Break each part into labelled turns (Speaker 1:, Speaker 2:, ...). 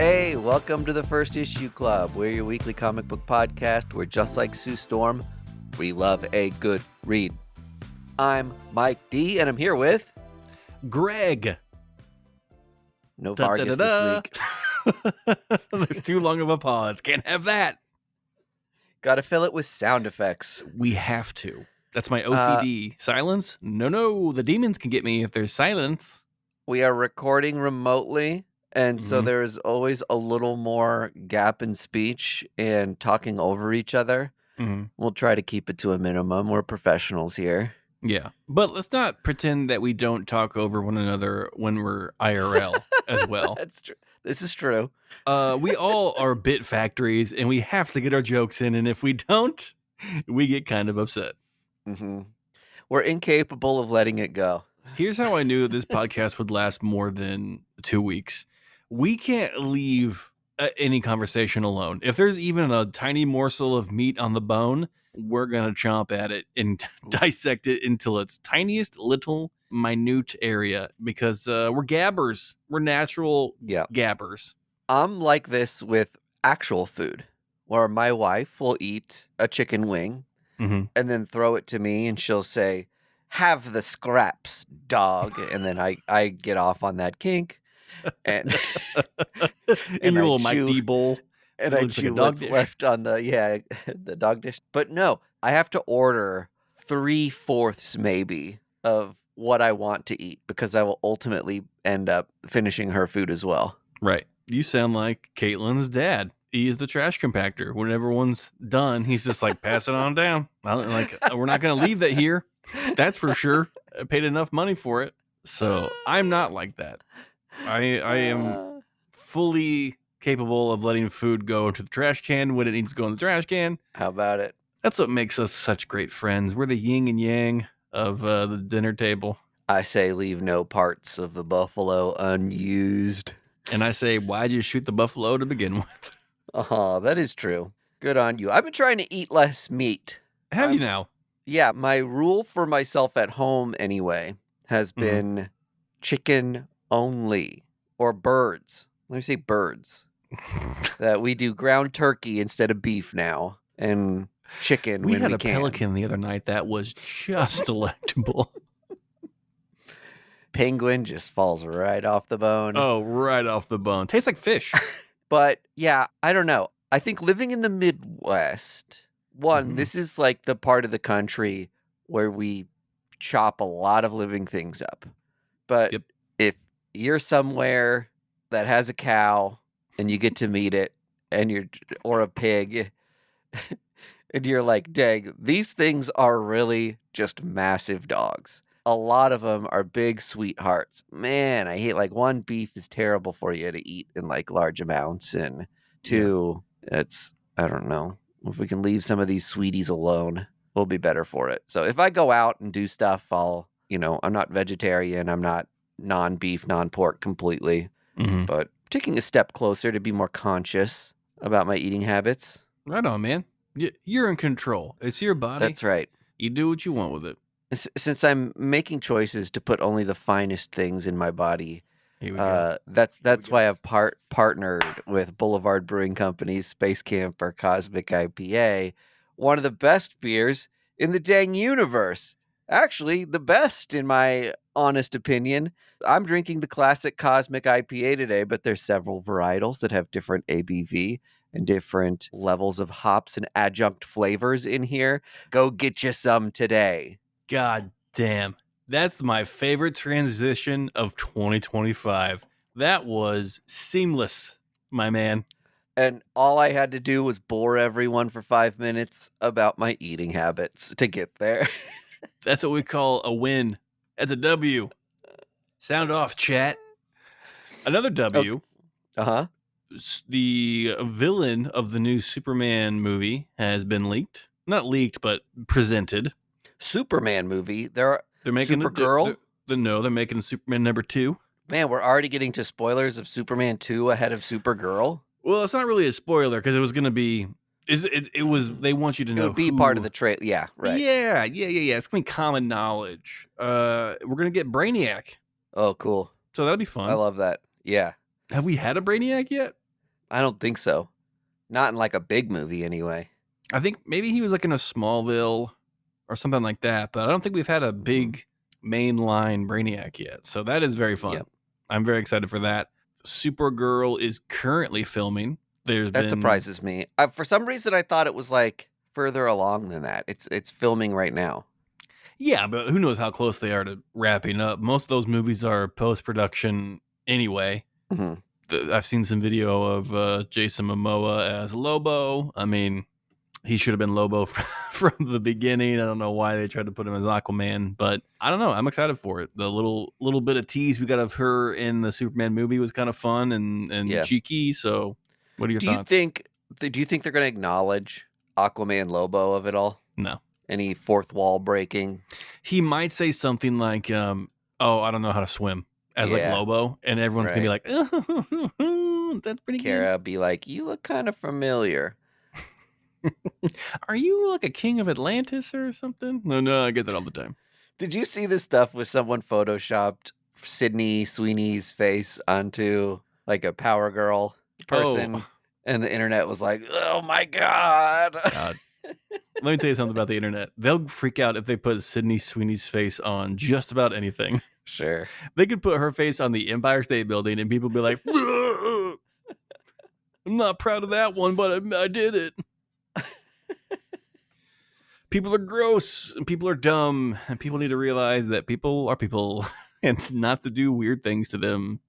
Speaker 1: Hey, welcome to the First Issue Club. We're your weekly comic book podcast where, just like Sue Storm, we love a good read. I'm Mike D, and I'm here with
Speaker 2: Greg.
Speaker 1: No Vargas this week.
Speaker 2: There's too long of a pause. Can't have that.
Speaker 1: Gotta fill it with sound effects.
Speaker 2: We have to. That's my OCD. Silence? No. The demons can get me if there's silence.
Speaker 1: We are recording remotely, and so there's always a little more gap in speech and talking over each other. We'll try to keep it to a minimum. We're professionals here.
Speaker 2: Yeah, but let's not pretend that we don't talk over one another when we're IRL as well.
Speaker 1: That's true. This is true.
Speaker 2: We all are bit factories, and we have to get our jokes in, and if we don't, we get kind of upset.
Speaker 1: We're incapable of letting it go.
Speaker 2: Here's how I knew this podcast would last more than 2 weeks. We can't leave any conversation alone. If there's even a tiny morsel of meat on the bone, we're going to chomp at it and dissect it until its tiniest little minute area because we're gabbers. We're natural gabbers.
Speaker 1: I'm like this with actual food, where my wife will eat a chicken wing and then throw it to me and she'll say, "Have the scraps, dog." And then I get off on that kink. And
Speaker 2: in your little Mike D bowl.
Speaker 1: And I chew what's left on the dog dish. But no, I have to order 3/4 maybe of what I want to eat because I will ultimately end up finishing her food as well.
Speaker 2: Right. You sound like Caitlin's dad. He is the trash compactor. When everyone's done, he's just like, pass it on down. We're not going to leave that here. That's for sure. I paid enough money for it. So I'm not like that. I am fully capable of letting food go into the trash can when it needs to go in the trash can.
Speaker 1: How about it?
Speaker 2: That's what makes us such great friends. We're the yin and yang of the dinner table.
Speaker 1: I say leave no parts of the buffalo unused.
Speaker 2: And I say, why'd you shoot the buffalo to begin with?
Speaker 1: Oh, that is true. Good on you. I've been trying to eat less meat.
Speaker 2: Have you now?
Speaker 1: Yeah, my rule for myself at home anyway has been chicken only or birds. Let me say birds. That we do ground turkey instead of beef now and chicken when we can.
Speaker 2: We had a pelican the other night that was just delectable.
Speaker 1: Penguin just falls right off the bone.
Speaker 2: Oh, right off the bone. Tastes like fish.
Speaker 1: But yeah, I don't know. I think living in the Midwest, this is like the part of the country where we chop a lot of living things up. But if you're somewhere that has a cow and you get to meet it or a pig and you're like, dang, these things are really just massive dogs. A lot of them are big sweethearts. Man, I hate one, beef is terrible for you to eat in large amounts. And two, it's, I don't know, if we can leave some of these sweeties alone, we'll be better for it. So if I go out and do stuff, I'm not vegetarian. I'm not non-beef, non-pork completely, but taking a step closer to be more conscious about my eating habits.
Speaker 2: Right on, man. You're in control. It's your body.
Speaker 1: That's right.
Speaker 2: You do what you want with it.
Speaker 1: Since I'm making choices to put only the finest things in my body, that's why I've partnered with Boulevard Brewing Company's Space Camper Cosmic IPA, one of the best beers in the dang universe. Actually, the best in my honest opinion. I'm drinking the classic Cosmic IPA today, but there's several varietals that have different ABV and different levels of hops and adjunct flavors in here. Go get you some today.
Speaker 2: God damn. That's my favorite transition of 2025. That was seamless, my man.
Speaker 1: And all I had to do was bore everyone for 5 minutes about my eating habits to get there.
Speaker 2: That's what we call a win. That's a W. Sound off, chat. Another W. The villain of the new Superman movie has been leaked. Not leaked, but presented.
Speaker 1: Superman movie. They're
Speaker 2: making
Speaker 1: Supergirl.
Speaker 2: They're making Superman #2.
Speaker 1: Man, we're already getting to spoilers of Superman 2 ahead of Supergirl.
Speaker 2: Well, it's not really a spoiler because it was going to be. It was. They want you to know.
Speaker 1: It would be part of the trailer. Yeah, right.
Speaker 2: Yeah. It's going to be common knowledge. We're going to get Brainiac.
Speaker 1: Oh, cool.
Speaker 2: So that'll be fun.
Speaker 1: I love that. Yeah.
Speaker 2: Have we had a Brainiac yet?
Speaker 1: I don't think so. Not in like a big movie anyway.
Speaker 2: I think maybe he was like in a Smallville or something like that, but I don't think we've had a big mainline Brainiac yet. So that is very fun.
Speaker 1: Yep.
Speaker 2: I'm very excited for that. Supergirl is currently filming.
Speaker 1: That surprises me. For some reason, I thought it was like further along than that. It's filming right now.
Speaker 2: Yeah, but who knows how close they are to wrapping up. Most of those movies are post-production anyway.
Speaker 1: Mm-hmm.
Speaker 2: I've seen some video of Jason Momoa as Lobo. I mean, he should have been Lobo from the beginning. I don't know why they tried to put him as Aquaman, but I don't know. I'm excited for it. The little bit of tease we got of her in the Superman movie was kind of fun and cheeky. So, what are your thoughts?
Speaker 1: Do you think they're going to acknowledge Aquaman Lobo of it all?
Speaker 2: No. Any
Speaker 1: fourth wall breaking?
Speaker 2: He might say something like, "Oh, I don't know how to swim," as like Lobo, and everyone's gonna be like, "Oh, that's pretty good."
Speaker 1: Kara be like, "You look kind of familiar."
Speaker 2: Are you like a king of Atlantis or something? No, I get that all the time.
Speaker 1: Did you see this stuff where someone photoshopped Sydney Sweeney's face onto like a Power Girl person, and the internet was like, "Oh my god!"
Speaker 2: Let me tell you something about the internet. They'll freak out if they put Sydney Sweeney's face on just about anything.
Speaker 1: Sure,
Speaker 2: they could put her face on the Empire State Building, and people be like, "I'm not proud of that one, but I did it." People are gross and people are dumb, and people need to realize that people are people and not to do weird things to them.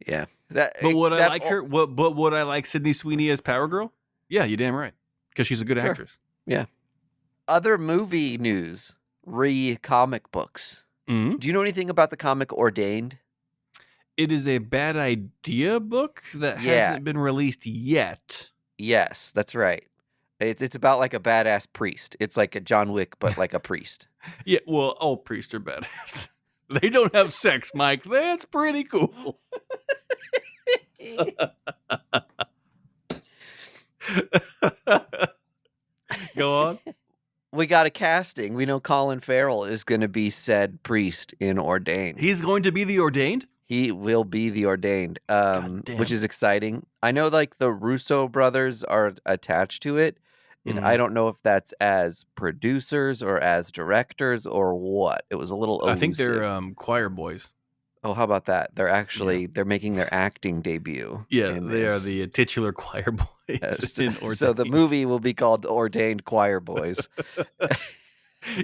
Speaker 1: Yeah.
Speaker 2: But would I like her? But would I like Sydney Sweeney as Power Girl? Yeah, you're damn right. Because she's a good actress.
Speaker 1: Yeah. Other movie news, comic books.
Speaker 2: Mm-hmm.
Speaker 1: Do you know anything about the comic Ordained?
Speaker 2: It is a bad idea book that hasn't been released yet.
Speaker 1: Yes, that's right. It's about like a badass priest. It's like a John Wick, but like a priest.
Speaker 2: Yeah, well, all priests are badass. They don't have sex, Mike. That's pretty cool. Go on.
Speaker 1: We got a casting. We know Colin Farrell is going to be said priest in Ordained.
Speaker 2: He's going to be the Ordained?
Speaker 1: He will be the Ordained, which is exciting. I know like the Russo brothers are attached to it. And I don't know if that's as producers or as directors or what. It was a little elusive.
Speaker 2: I think they're choir boys.
Speaker 1: Oh, how about that? They're actually they're making their acting debut.
Speaker 2: Yeah, they are the titular choir boys.
Speaker 1: Yes. So the movie will be called Ordained Choir Boys.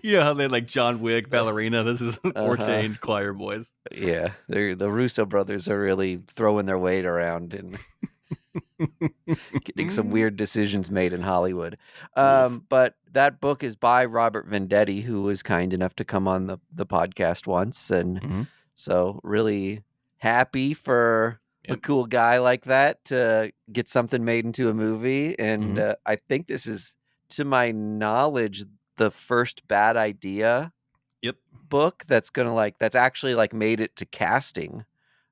Speaker 2: You know how they like John Wick, ballerina? This is Ordained Choir Boys.
Speaker 1: Yeah, the Russo brothers are really throwing their weight around and getting some weird decisions made in Hollywood. But that book is by Robert Venditti, who was kind enough to come on the podcast once. And so really happy for a cool guy like that to get something made into a movie. And I think this is, to my knowledge, the first bad idea book that's actually made it to casting.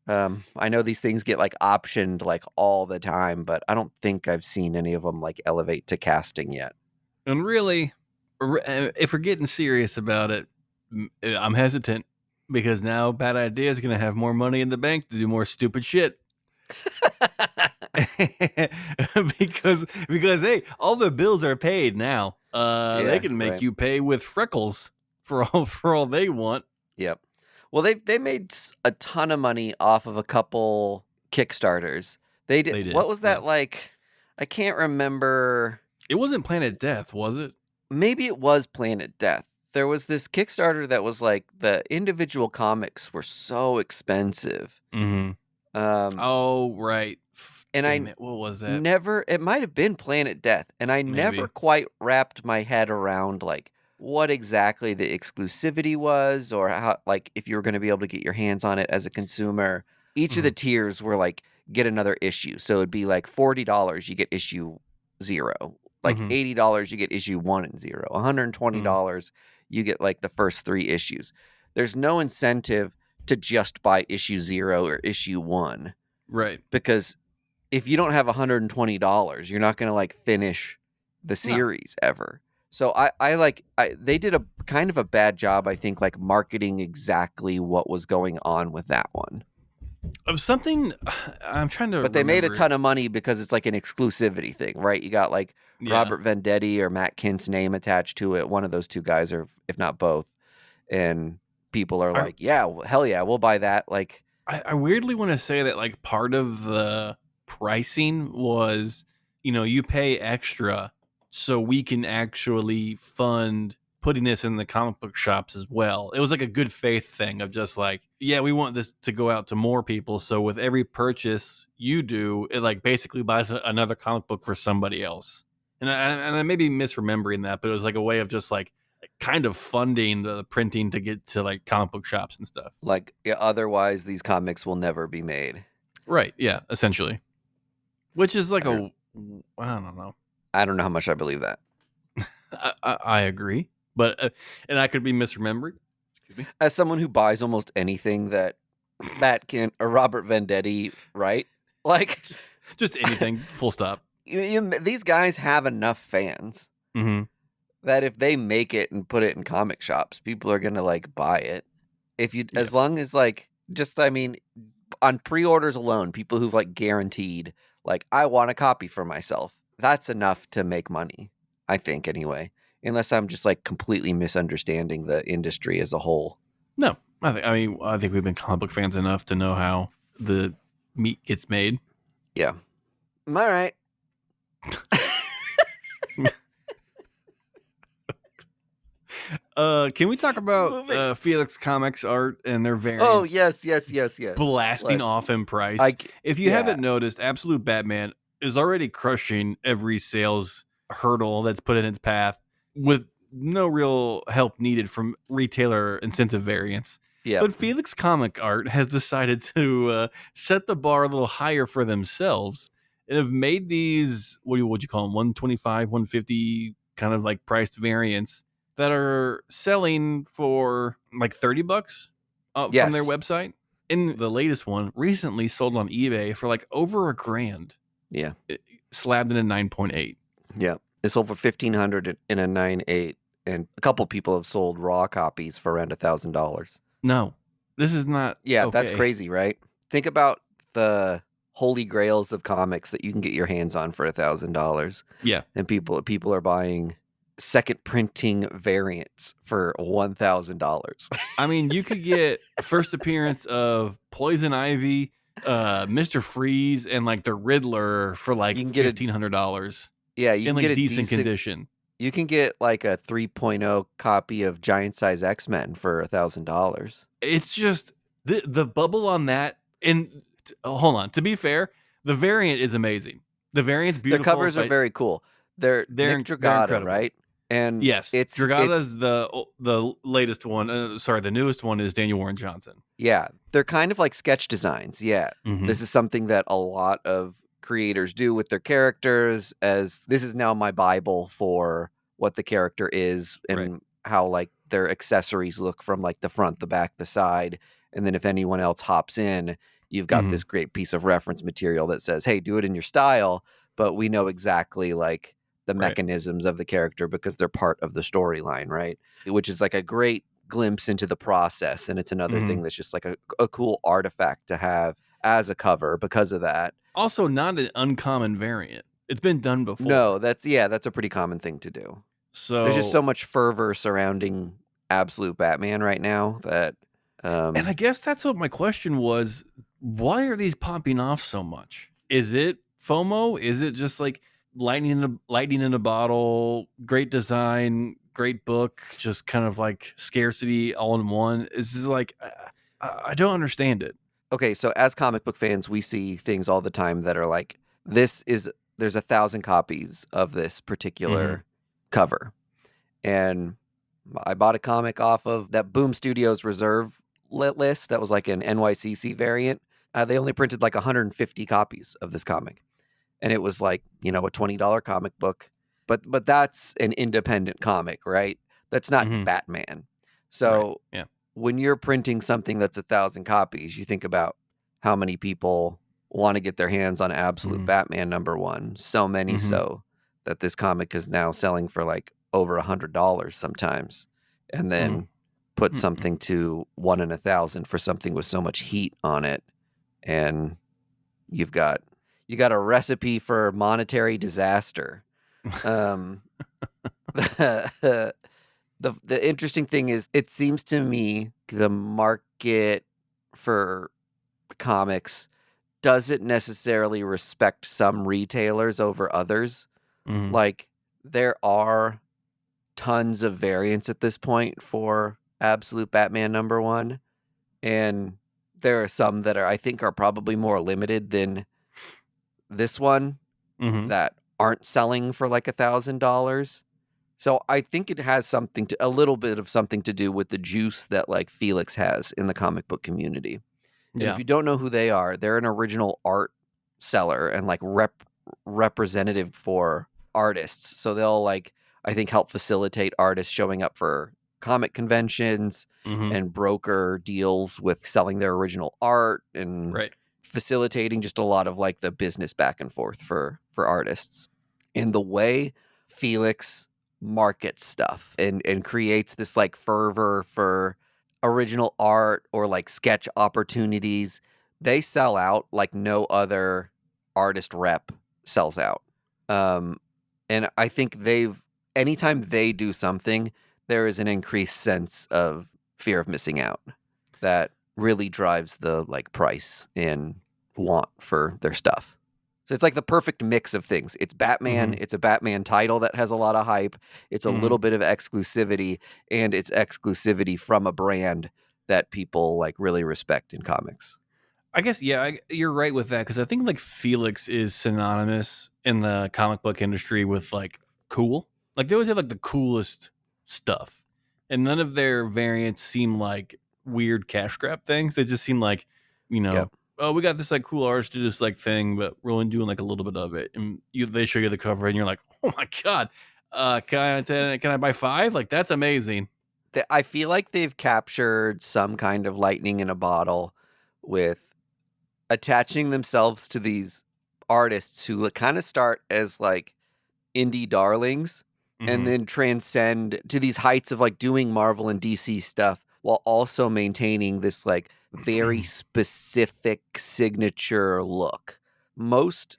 Speaker 1: I know these things get optioned all the time, but I don't think I've seen any of them elevate to casting yet.
Speaker 2: And really, if we're getting serious about it, I'm hesitant because now Bad Idea is going to have more money in the bank to do more stupid shit. because hey, all the bills are paid now. They can make you pay with freckles for all they want.
Speaker 1: Yep. Well, they made a ton of money off of a couple Kickstarters. They did. What was that like? I can't remember.
Speaker 2: It wasn't Planet Death, was it?
Speaker 1: Maybe it was Planet Death. There was this Kickstarter that was the individual comics were so expensive.
Speaker 2: Mm-hmm. Oh, right.
Speaker 1: And
Speaker 2: what was that?
Speaker 1: It might have been Planet Death. And I never quite wrapped my head around what exactly the exclusivity was, or how, if you were going to be able to get your hands on it as a consumer. Each of the tiers were get another issue. So it'd be $40, you get issue 0. $80, you get issue 1 and 0. $120, you get the first 3 issues. There's no incentive to just buy issue 0 or issue 1.
Speaker 2: Right.
Speaker 1: Because if you don't have $120, you're not going to finish the series ever. So they did a kind of a bad job, I think, marketing exactly what was going on with that one.
Speaker 2: Of something, I'm trying to
Speaker 1: But they made a
Speaker 2: remember it.
Speaker 1: ton of money because it's like an exclusivity thing, right? You got like
Speaker 2: Yeah.
Speaker 1: Robert Venditti or Matt Kint's name attached to it. One of those two guys, or if not both. And people are
Speaker 2: I,
Speaker 1: like, yeah, hell yeah, we'll buy that. Like,
Speaker 2: I weirdly want to say that like part of the pricing was, you pay extra so we can actually fund putting this in the comic book shops as well. It was like a good faith thing of just like, yeah, we want this to go out to more people. So with every purchase you do, it like basically buys another comic book for somebody else. And I may be misremembering that, but it was like a way of just like kind of funding the printing to get to like comic book shops and stuff.
Speaker 1: yeah, otherwise these comics will never be made.
Speaker 2: Right. Yeah. Essentially. Which is like
Speaker 1: I
Speaker 2: I don't know.
Speaker 1: I don't know how much I believe that.
Speaker 2: I agree, but and I could be misremembering. Excuse me.
Speaker 1: As someone who buys almost anything that Matt Kint or Robert Venditti, right? Like,
Speaker 2: Just anything. Full stop.
Speaker 1: these guys have enough fans
Speaker 2: Mm-hmm.
Speaker 1: that if they make it and put it in comic shops, people are gonna like buy it. As long as like, just, I mean, on pre-orders alone, people who've like guaranteed, like, I want a copy for myself, that's enough to make money, I think, anyway. Unless I'm just like completely misunderstanding the industry as a whole.
Speaker 2: No, I think we've been comic book fans enough to know how the meat gets made.
Speaker 1: Yeah. All right.
Speaker 2: Can we talk about Felix Comics art and their variants?
Speaker 1: Oh, yes.
Speaker 2: Blasting
Speaker 1: Let's-
Speaker 2: off in price. If you
Speaker 1: yeah.
Speaker 2: haven't noticed, Absolute Batman is already crushing every sales hurdle that's put in its path with no real help needed from retailer incentive variants.
Speaker 1: Yeah.
Speaker 2: But Felix Comic Art has decided to set the bar a little higher for themselves and have made these, what would you call them, 125, 150 kind of like priced variants that are selling for like $30 from their website. And the latest one recently sold on eBay for like over $1,000.
Speaker 1: Yeah.
Speaker 2: Slabbed in a 9.8.
Speaker 1: Yeah. It sold for $1,500 in a 9.8, and a couple people have sold raw copies for around $1,000.
Speaker 2: No, this is not.
Speaker 1: Yeah,
Speaker 2: okay.
Speaker 1: That's crazy, right? Think about the holy grails of comics that you can get your hands on for $1,000.
Speaker 2: Yeah,
Speaker 1: and people are buying second printing variants for $1,000.
Speaker 2: I mean, you could get first appearance of Poison Ivy, Mr. Freeze, and like the Riddler for like $1,500.
Speaker 1: Yeah, you
Speaker 2: in
Speaker 1: can
Speaker 2: like
Speaker 1: get a
Speaker 2: decent condition.
Speaker 1: You can get like a 3.0 copy of Giant Size X-Men for $1,000.
Speaker 2: It's just the bubble on that. And hold on, to be fair, the variant is amazing. The variant's beautiful.
Speaker 1: The covers are very cool. They're Nick Dragata, right? And
Speaker 2: yes, Dragata's the latest one. Sorry, the newest one is Daniel Warren Johnson.
Speaker 1: Yeah, they're kind of like sketch designs. Yeah, This is something that a lot of creators do with their characters, as this is now my Bible for what the character is and how like their accessories look from like the front, the back, the side. And then if anyone else hops in, you've got this great piece of reference material that says, hey, do it in your style, but we know exactly like the mechanisms of the character because they're part of the storyline, right? Which is like a great glimpse into the process. And it's another thing that's just like a cool artifact to have as a cover because of that.
Speaker 2: Also not an uncommon variant. It's been done before.
Speaker 1: No, that's a pretty common thing to do.
Speaker 2: So
Speaker 1: there's just so much fervor surrounding Absolute Batman right now that
Speaker 2: and I guess that's what my question was. Why are these popping off so much? Is it FOMO? Is it just like lightning in a bottle, great design, great book, just kind of like scarcity all in one? Is this like I don't understand it.
Speaker 1: Okay, so as comic book fans, we see things all the time that are like, there's 1,000 copies of this particular cover. And I bought a comic off of that Boom Studios reserve list that was like an NYCC variant. They only printed like 150 copies of this comic. And it was like, a $20 comic book. But that's an independent comic, right? That's not Batman. So when you're printing something that's 1,000 copies, you think about how many people want to get their hands on Absolute Batman #1. So many so that this comic is now selling for like over $100 sometimes. And then put something to 1 in 1,000 for something with so much heat on it. and you got a recipe for monetary disaster. The interesting thing is, it seems to me the market for comics doesn't necessarily respect some retailers over others.
Speaker 2: Mhm.
Speaker 1: Like, there are tons of variants at this point for Absolute Batman #1, and there are some that I think are probably more limited than this one
Speaker 2: Mhm.
Speaker 1: that aren't selling for like $1,000. So I think it has a little bit of something to do with the juice that like Felix has in the comic book community. And if
Speaker 2: Yeah.
Speaker 1: you don't know who they are, they're an original art seller and like representative for artists. So they'll like, I think, help facilitate artists showing up for comic conventions
Speaker 2: Mhm.
Speaker 1: and broker deals with selling their original art and
Speaker 2: Right.
Speaker 1: facilitating just a lot of like the business back and forth for artists. And the way Felix markets stuff and creates this like fervor for original art or like sketch opportunities, they sell out like no other artist rep sells out. And I think anytime they do something, there is an increased sense of fear of missing out that really drives the like price and want for their stuff. So it's like the perfect mix of things. It's Batman,
Speaker 2: Mhm.
Speaker 1: it's a Batman title that has a lot of hype, it's a little
Speaker 2: Mhm.
Speaker 1: bit of exclusivity, and it's exclusivity from a brand that people like really respect in comics.
Speaker 2: I guess you're right with that, because I think like Felix is synonymous in the comic book industry with like cool. Like they always have like the coolest stuff, and none of their variants seem like weird cash grab things. They just seem like, you
Speaker 1: Yep.
Speaker 2: know, oh, we got this like cool artist do this like thing, but we're only doing like a little bit of it, and they show you the cover, and you're like, oh my god, can I buy 5? Like that's amazing.
Speaker 1: I feel like they've captured some kind of lightning in a bottle with attaching themselves to these artists who kind of start as like indie darlings and
Speaker 2: Hmm.
Speaker 1: then transcend to these heights of like doing Marvel and DC stuff while also maintaining this like very specific signature look. Most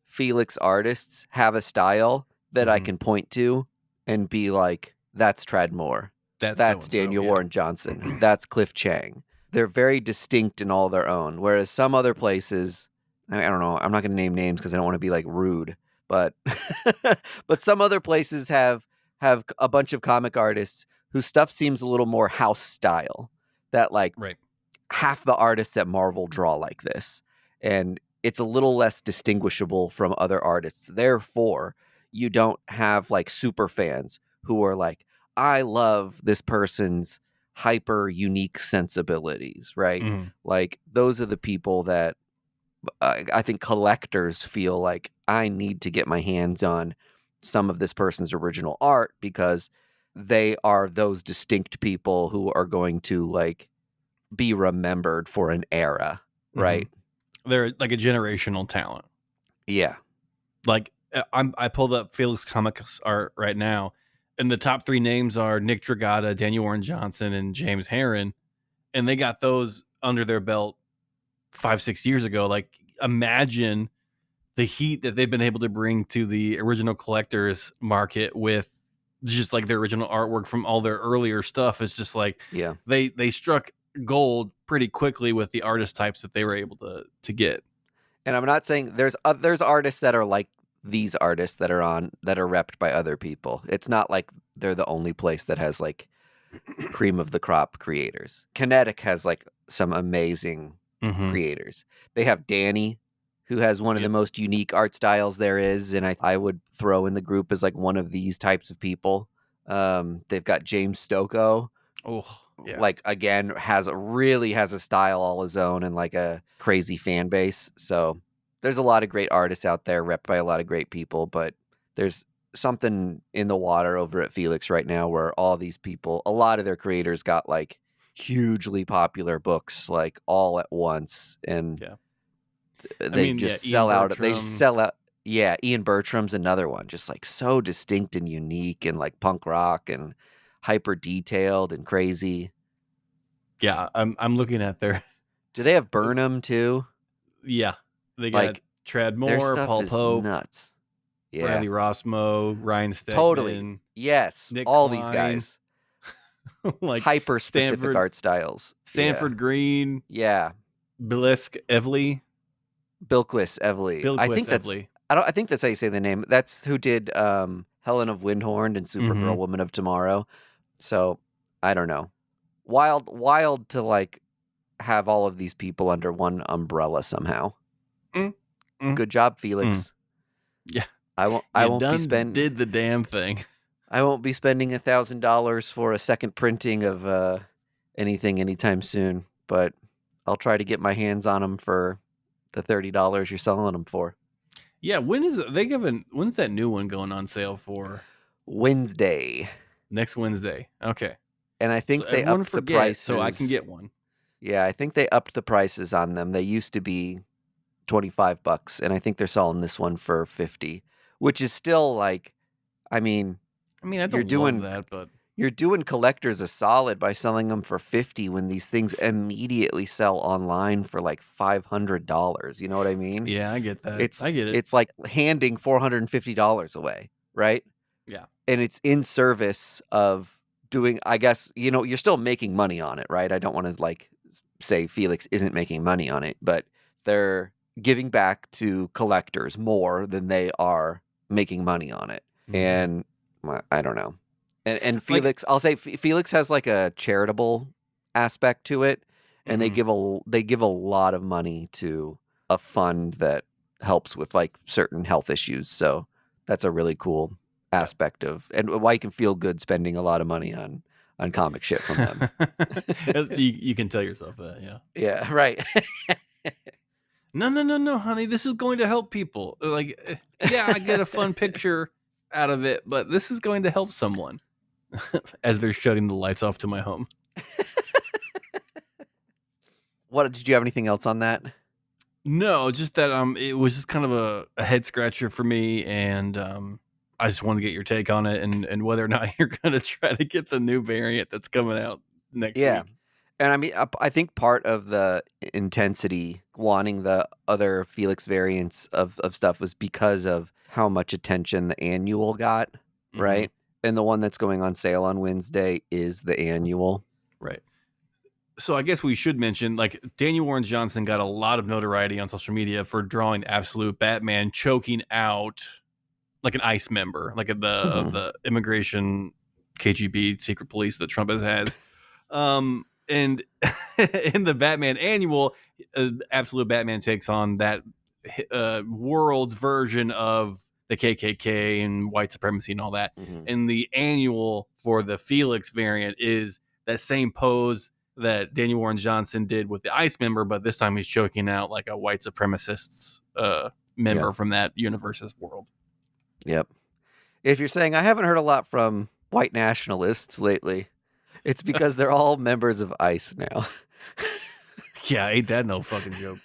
Speaker 1: Felix artists have a style that I
Speaker 2: Hmm.
Speaker 1: can point to and be like, that's Trad Moore.
Speaker 2: That's so
Speaker 1: That's
Speaker 2: and so,
Speaker 1: Daniel
Speaker 2: yeah.
Speaker 1: Warren Johnson. That's Cliff Chang. They're very distinct in all their own. Whereas some other places, I don't know, I'm not going to name names because I don't want to be like rude, but but some other places have a bunch of comic artists whose stuff seems a little more house style. That like
Speaker 2: Right.
Speaker 1: half the artists at Marvel draw like this, and it's a little less distinguishable from other artists. Therefore, you don't have like super fans who are like, I love this person's hyper unique sensibilities, right?
Speaker 2: Mhm.
Speaker 1: Like those are the people that I think collectors feel like I need to get my hands on some of this person's original art because they are those distinct people who are going to like be remembered for an era,
Speaker 2: Mhm.
Speaker 1: right?
Speaker 2: They're like a generational talent.
Speaker 1: Yeah.
Speaker 2: Like I pulled up Felix Comics art right now, and the top 3 names are Nick Dragata, Daniel Warren Johnson, and James Herron, and they got those under their belt 5-6 years ago. Like imagine the heat that they've been able to bring to the original collectors market with just like their original artwork from all their earlier stuff. It's just like
Speaker 1: Yeah.
Speaker 2: they struck gold pretty quickly with the artist types that they were able to get.
Speaker 1: And I'm not saying there's artists that are like these artists that are repped by other people. It's not like they're the only place that has like cream of the crop creators. Kinetic has like some amazing
Speaker 2: Mm-hmm.
Speaker 1: creators. They have Danny, who has one of the
Speaker 2: Yep.
Speaker 1: most unique art styles there is, and I would throw in the group as like one of these types of people. They've got James Stocco,
Speaker 2: Oh yeah.
Speaker 1: like again really has a style all his own and like a crazy fan base. So there's a lot of great artists out there repped by a lot of great people, but there's something in the water over at Felix right now where all these people, a lot of their creators got like hugely popular books like all at once, and
Speaker 2: Yeah. I
Speaker 1: they
Speaker 2: mean, yeah,
Speaker 1: just
Speaker 2: Ian
Speaker 1: sell out. They just
Speaker 2: Bertram.
Speaker 1: sell out. Yeah, Ian Bertram's another one, just like so distinct and unique and like punk rock and hyper detailed and crazy.
Speaker 2: Yeah, I'm looking at their
Speaker 1: Do they have Burnham too?
Speaker 2: Yeah. They got
Speaker 1: Like,
Speaker 2: Trad
Speaker 1: their
Speaker 2: Moore,
Speaker 1: stuff
Speaker 2: Paul
Speaker 1: is
Speaker 2: Pope,
Speaker 1: nuts. Yeah.
Speaker 2: Riley Rossmo, Ryan
Speaker 1: Totally.
Speaker 2: Stegman,
Speaker 1: Yes.
Speaker 2: Nick
Speaker 1: All these
Speaker 2: Klein,
Speaker 1: guys.
Speaker 2: like
Speaker 1: Hyper specific
Speaker 2: Stanford,
Speaker 1: art styles. Yeah.
Speaker 2: Sanford Green,
Speaker 1: Yeah.
Speaker 2: Bilesk Evely,
Speaker 1: Bilquis Evely.
Speaker 2: Bilquist Evely.
Speaker 1: I think that's how you say the name. That's who did Helen of Windhorn and Supergirl Woman of Tomorrow. So, I don't know. Wild to like have all of these people under one umbrella somehow. Good job, Felix.
Speaker 2: Yeah.
Speaker 1: I won't
Speaker 2: did the damn thing.
Speaker 1: I won't be spending $1,000 for a second printing of anything anytime soon, but I'll try to get my hands on them for the $30 you're selling them for.
Speaker 2: Yeah, when's that new one going on sale for?
Speaker 1: Wednesday.
Speaker 2: Next Wednesday. Okay.
Speaker 1: And I think
Speaker 2: so
Speaker 1: they
Speaker 2: everyone
Speaker 1: upped the
Speaker 2: forget,
Speaker 1: prices.
Speaker 2: so I can get one.
Speaker 1: Yeah, I think they upped the prices on them. They used to be $25, and I think they're selling this one for $50, which is still like, I mean,
Speaker 2: I don't love that, but
Speaker 1: you're doing collectors a solid by selling them for $50 when these things immediately sell online for like $500. You know what I mean?
Speaker 2: yeah, I get that. I get it.
Speaker 1: It's like handing $450 away, right?
Speaker 2: Yeah.
Speaker 1: And it's in service of doing, I guess, you're still making money on it, right? I don't want to like say Felix isn't making money on it, but they're giving back to collectors more than they are making money on it. And I don't know. And Felix, I'll say Felix has like a charitable aspect to it, and they give a lot of money to a fund that helps with like certain health issues. So that's a really cool aspect of, and why you can feel good spending a lot of money on comic shit from them.
Speaker 2: you can tell yourself that, yeah.
Speaker 1: Yeah, right.
Speaker 2: No, honey, this is going to help people. Like, yeah, I get a fun picture out of it, but this is going to help someone. As they're shutting the lights off to my home.
Speaker 1: What, did you have anything else on that?
Speaker 2: No, just that it was just kind of a head scratcher for me, and I just wanted to get your take on it and whether or not you're gonna try to get the new variant that's coming out next week.
Speaker 1: And I mean, I think part of the intensity wanting the other Felix variants of stuff was because of how much attention the annual got, right? And the one that's going on sale on Wednesday is the annual.
Speaker 2: Right. So I guess we should mention, like, Daniel Warren Johnson got a lot of notoriety on social media for drawing Absolute Batman choking out like an ICE member, like of the immigration KGB secret police that Trump has. And in the Batman annual, Absolute Batman takes on that world's version of the KKK and white supremacy and all that. And the annual for the Felix variant is that same pose that Daniel Warren Johnson did with the ICE member, but this time he's choking out like a white supremacist's member from that universe's world.
Speaker 1: Yep. If you're saying I haven't heard a lot from white nationalists lately, it's because they're all members of ICE now.
Speaker 2: Yeah, ain't that no fucking joke.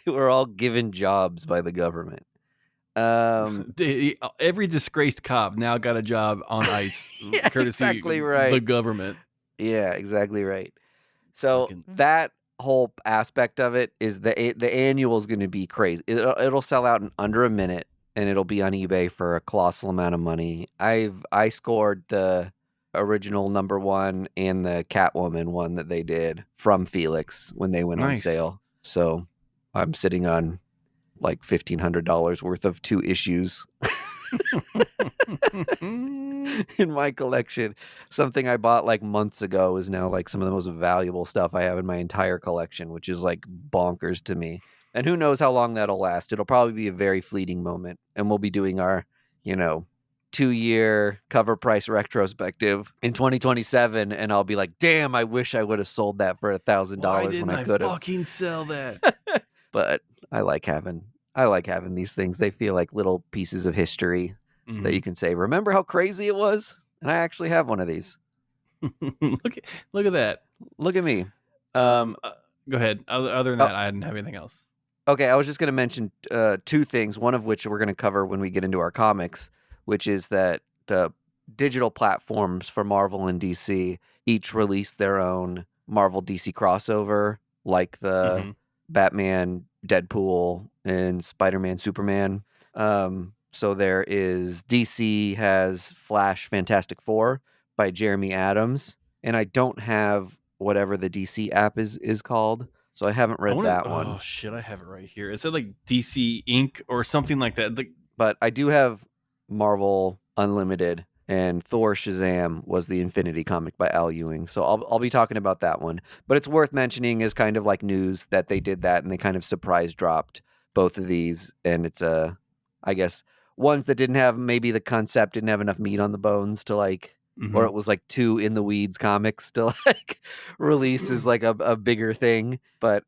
Speaker 1: They were all given jobs by the government.
Speaker 2: Every disgraced cop now got a job on ICE,
Speaker 1: yeah,
Speaker 2: courtesy
Speaker 1: exactly right.
Speaker 2: the government.
Speaker 1: Yeah, exactly right. So that whole aspect of it is the annual is going to be crazy. It'll sell out in under a minute, and it'll be on eBay for a colossal amount of money. I scored the original #1 and the Catwoman one that they did from Felix when they went on sale. So I'm sitting on like $1,500 worth of 2 issues in my collection. Something I bought like months ago is now like some of the most valuable stuff I have in my entire collection, which is like bonkers to me. And who knows how long that'll last. It'll probably be a very fleeting moment, and we'll be doing our, 2-year cover price retrospective in 2027, and I'll be like, damn, I wish I would have sold that for $1,000 when I could have.
Speaker 2: Fucking sell that?
Speaker 1: But I like having these things. They feel like little pieces of history that you can say, remember how crazy it was? And I actually have one of these.
Speaker 2: Look at that.
Speaker 1: Look at me.
Speaker 2: Go ahead. Other than that, I didn't have anything else.
Speaker 1: Okay, I was just going to mention 2 things, one of which we're going to cover when we get into our comics, which is that the digital platforms for Marvel and DC each release their own Marvel DC crossover, like the Batman, Deadpool, and Spider-Man, Superman. So there is DC has Flash Fantastic Four by Jeremy Adams, and I don't have whatever the DC app is called, so I haven't read that one.
Speaker 2: Oh shit, I have it right here. It said like DC Inc. or something like that.
Speaker 1: But I do have Marvel Unlimited, and Thor Shazam was the Infinity comic by Al Ewing. So I'll be talking about that one. But it's worth mentioning as kind of like news that they did that, and they kind of surprise dropped both of these. And it's I guess ones that didn't have, maybe the concept didn't have enough meat on the bones to like, or it was like too in the weeds comics to like release as like a bigger thing, but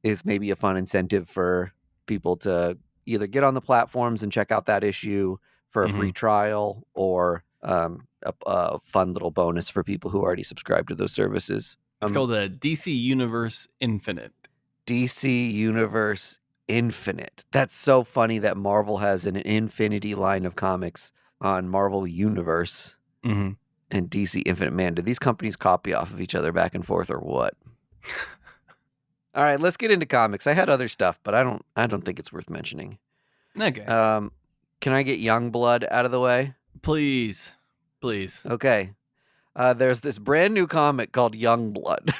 Speaker 1: is maybe a fun incentive for people to either get on the platforms and check out that issue for a free trial, or a fun little bonus for people who already subscribe to those services.
Speaker 2: It's called the DC Universe Infinite.
Speaker 1: DC Universe Infinite. That's so funny that Marvel has an infinity line of comics on Marvel Universe and DC Infinite. Man, do these companies copy off of each other back and forth or what? All right, let's get into comics. I had other stuff, but I don't think it's worth mentioning.
Speaker 2: Okay.
Speaker 1: Can I get Youngblood out of the way?
Speaker 2: Please.
Speaker 1: Okay. There's this brand new comic called Youngblood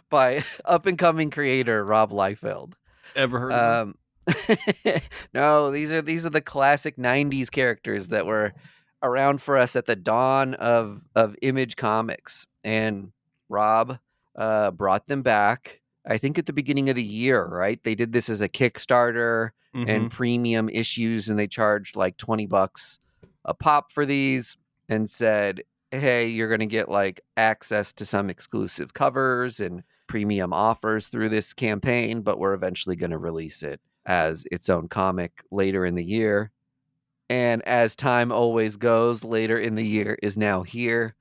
Speaker 1: by up-and-coming creator Rob Liefeld.
Speaker 2: Ever heard of him?
Speaker 1: No, these are the classic 90s characters that were around for us at the dawn of Image Comics. And Rob brought them back, I think at the beginning of the year, right? They did this as a Kickstarter and premium issues, and they charged like $20 a pop for these and said, hey, you're going to get like access to some exclusive covers and premium offers through this campaign, but we're eventually going to release it as its own comic later in the year. And as time always goes, later in the year is now here.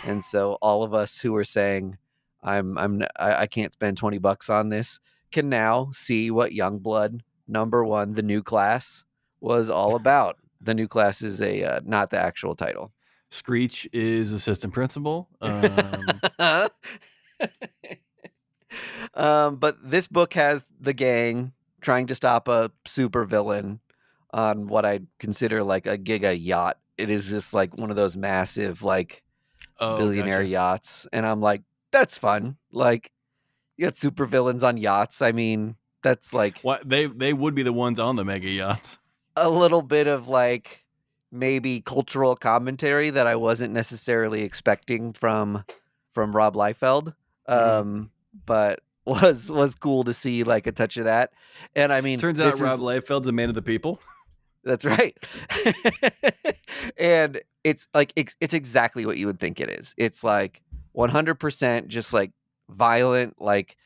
Speaker 1: And so all of us who are saying, I can't spend $20 on this, can now see what Youngblood #1, the new class, was all about. The new class is a not the actual title.
Speaker 2: Screech is assistant principal.
Speaker 1: But this book has the gang trying to stop a supervillain on what I consider like a giga yacht. It is just like one of those massive like billionaire yachts, and I'm like, that's fun. Like, you got supervillains on yachts. I mean, that's like
Speaker 2: what they would be the ones on the mega yachts.
Speaker 1: A little bit of like maybe cultural commentary that I wasn't necessarily expecting from Rob Liefeld. But was cool to see like a touch of that. And I mean,
Speaker 2: turns out Rob Liefeld's a man of the people.
Speaker 1: That's right. And it's like it's exactly what you would think it is. It's like 100% just like violent, like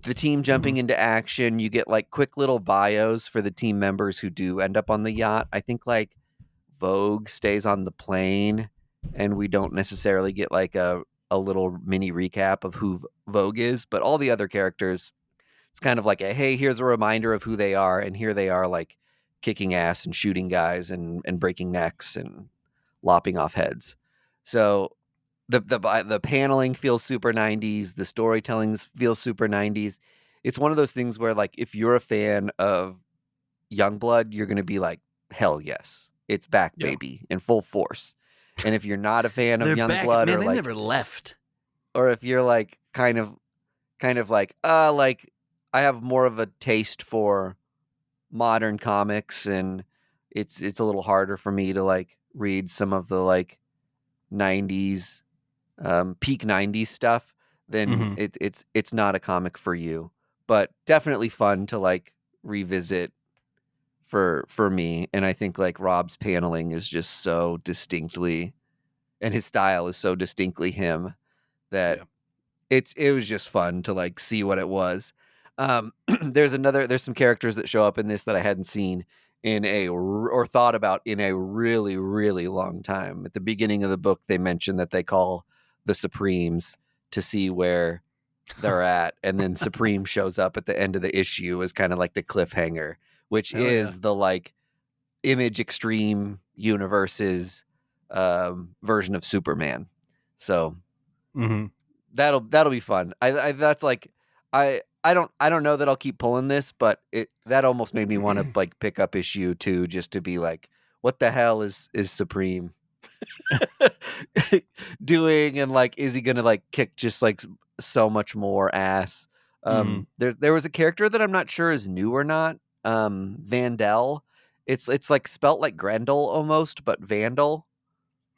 Speaker 1: the team jumping into action. You get like quick little bios for the team members who do end up on the yacht. I think like Vogue stays on the plane, and we don't necessarily get like a little mini recap of who Vogue is, but all the other characters, it's kind of like a, hey, here's a reminder of who they are, and here they are like kicking ass and shooting guys and breaking necks and lopping off heads. So the paneling feels super 90s. The storytelling feels super 90s. It's one of those things where like if you're a fan of Youngblood, you're going to be like, hell yes, it's back, baby, in full force. And if you're not a fan of Youngblood,
Speaker 2: man,
Speaker 1: or
Speaker 2: they
Speaker 1: like
Speaker 2: never left,
Speaker 1: or if you're like kind of like I have more of a taste for modern comics, and it's a little harder for me to like read some of the like 90s peak 90s stuff, then it's not a comic for you, but definitely fun to like revisit for me. And I think like Rob's paneling is just so distinctly, and his style is so distinctly him, that it was just fun to like see what it was. There's some characters that show up in this that I hadn't seen or thought about in a really, really long time. At the beginning of the book, they mention that they call the Supremes to see where they're at, and then Supreme shows up at the end of the issue as kind of like the cliffhanger, which is the like Image Extreme Universe's version of Superman. So that'll be fun. That's like I I don't know that I'll keep pulling this, but that almost made me want to like pick up issue 2 just to be like, what the hell is Supreme doing, and like, is he gonna like kick just like so much more ass? There was a character that I'm not sure is new or not. Vandal. It's like spelt like Grendel almost, but Vandal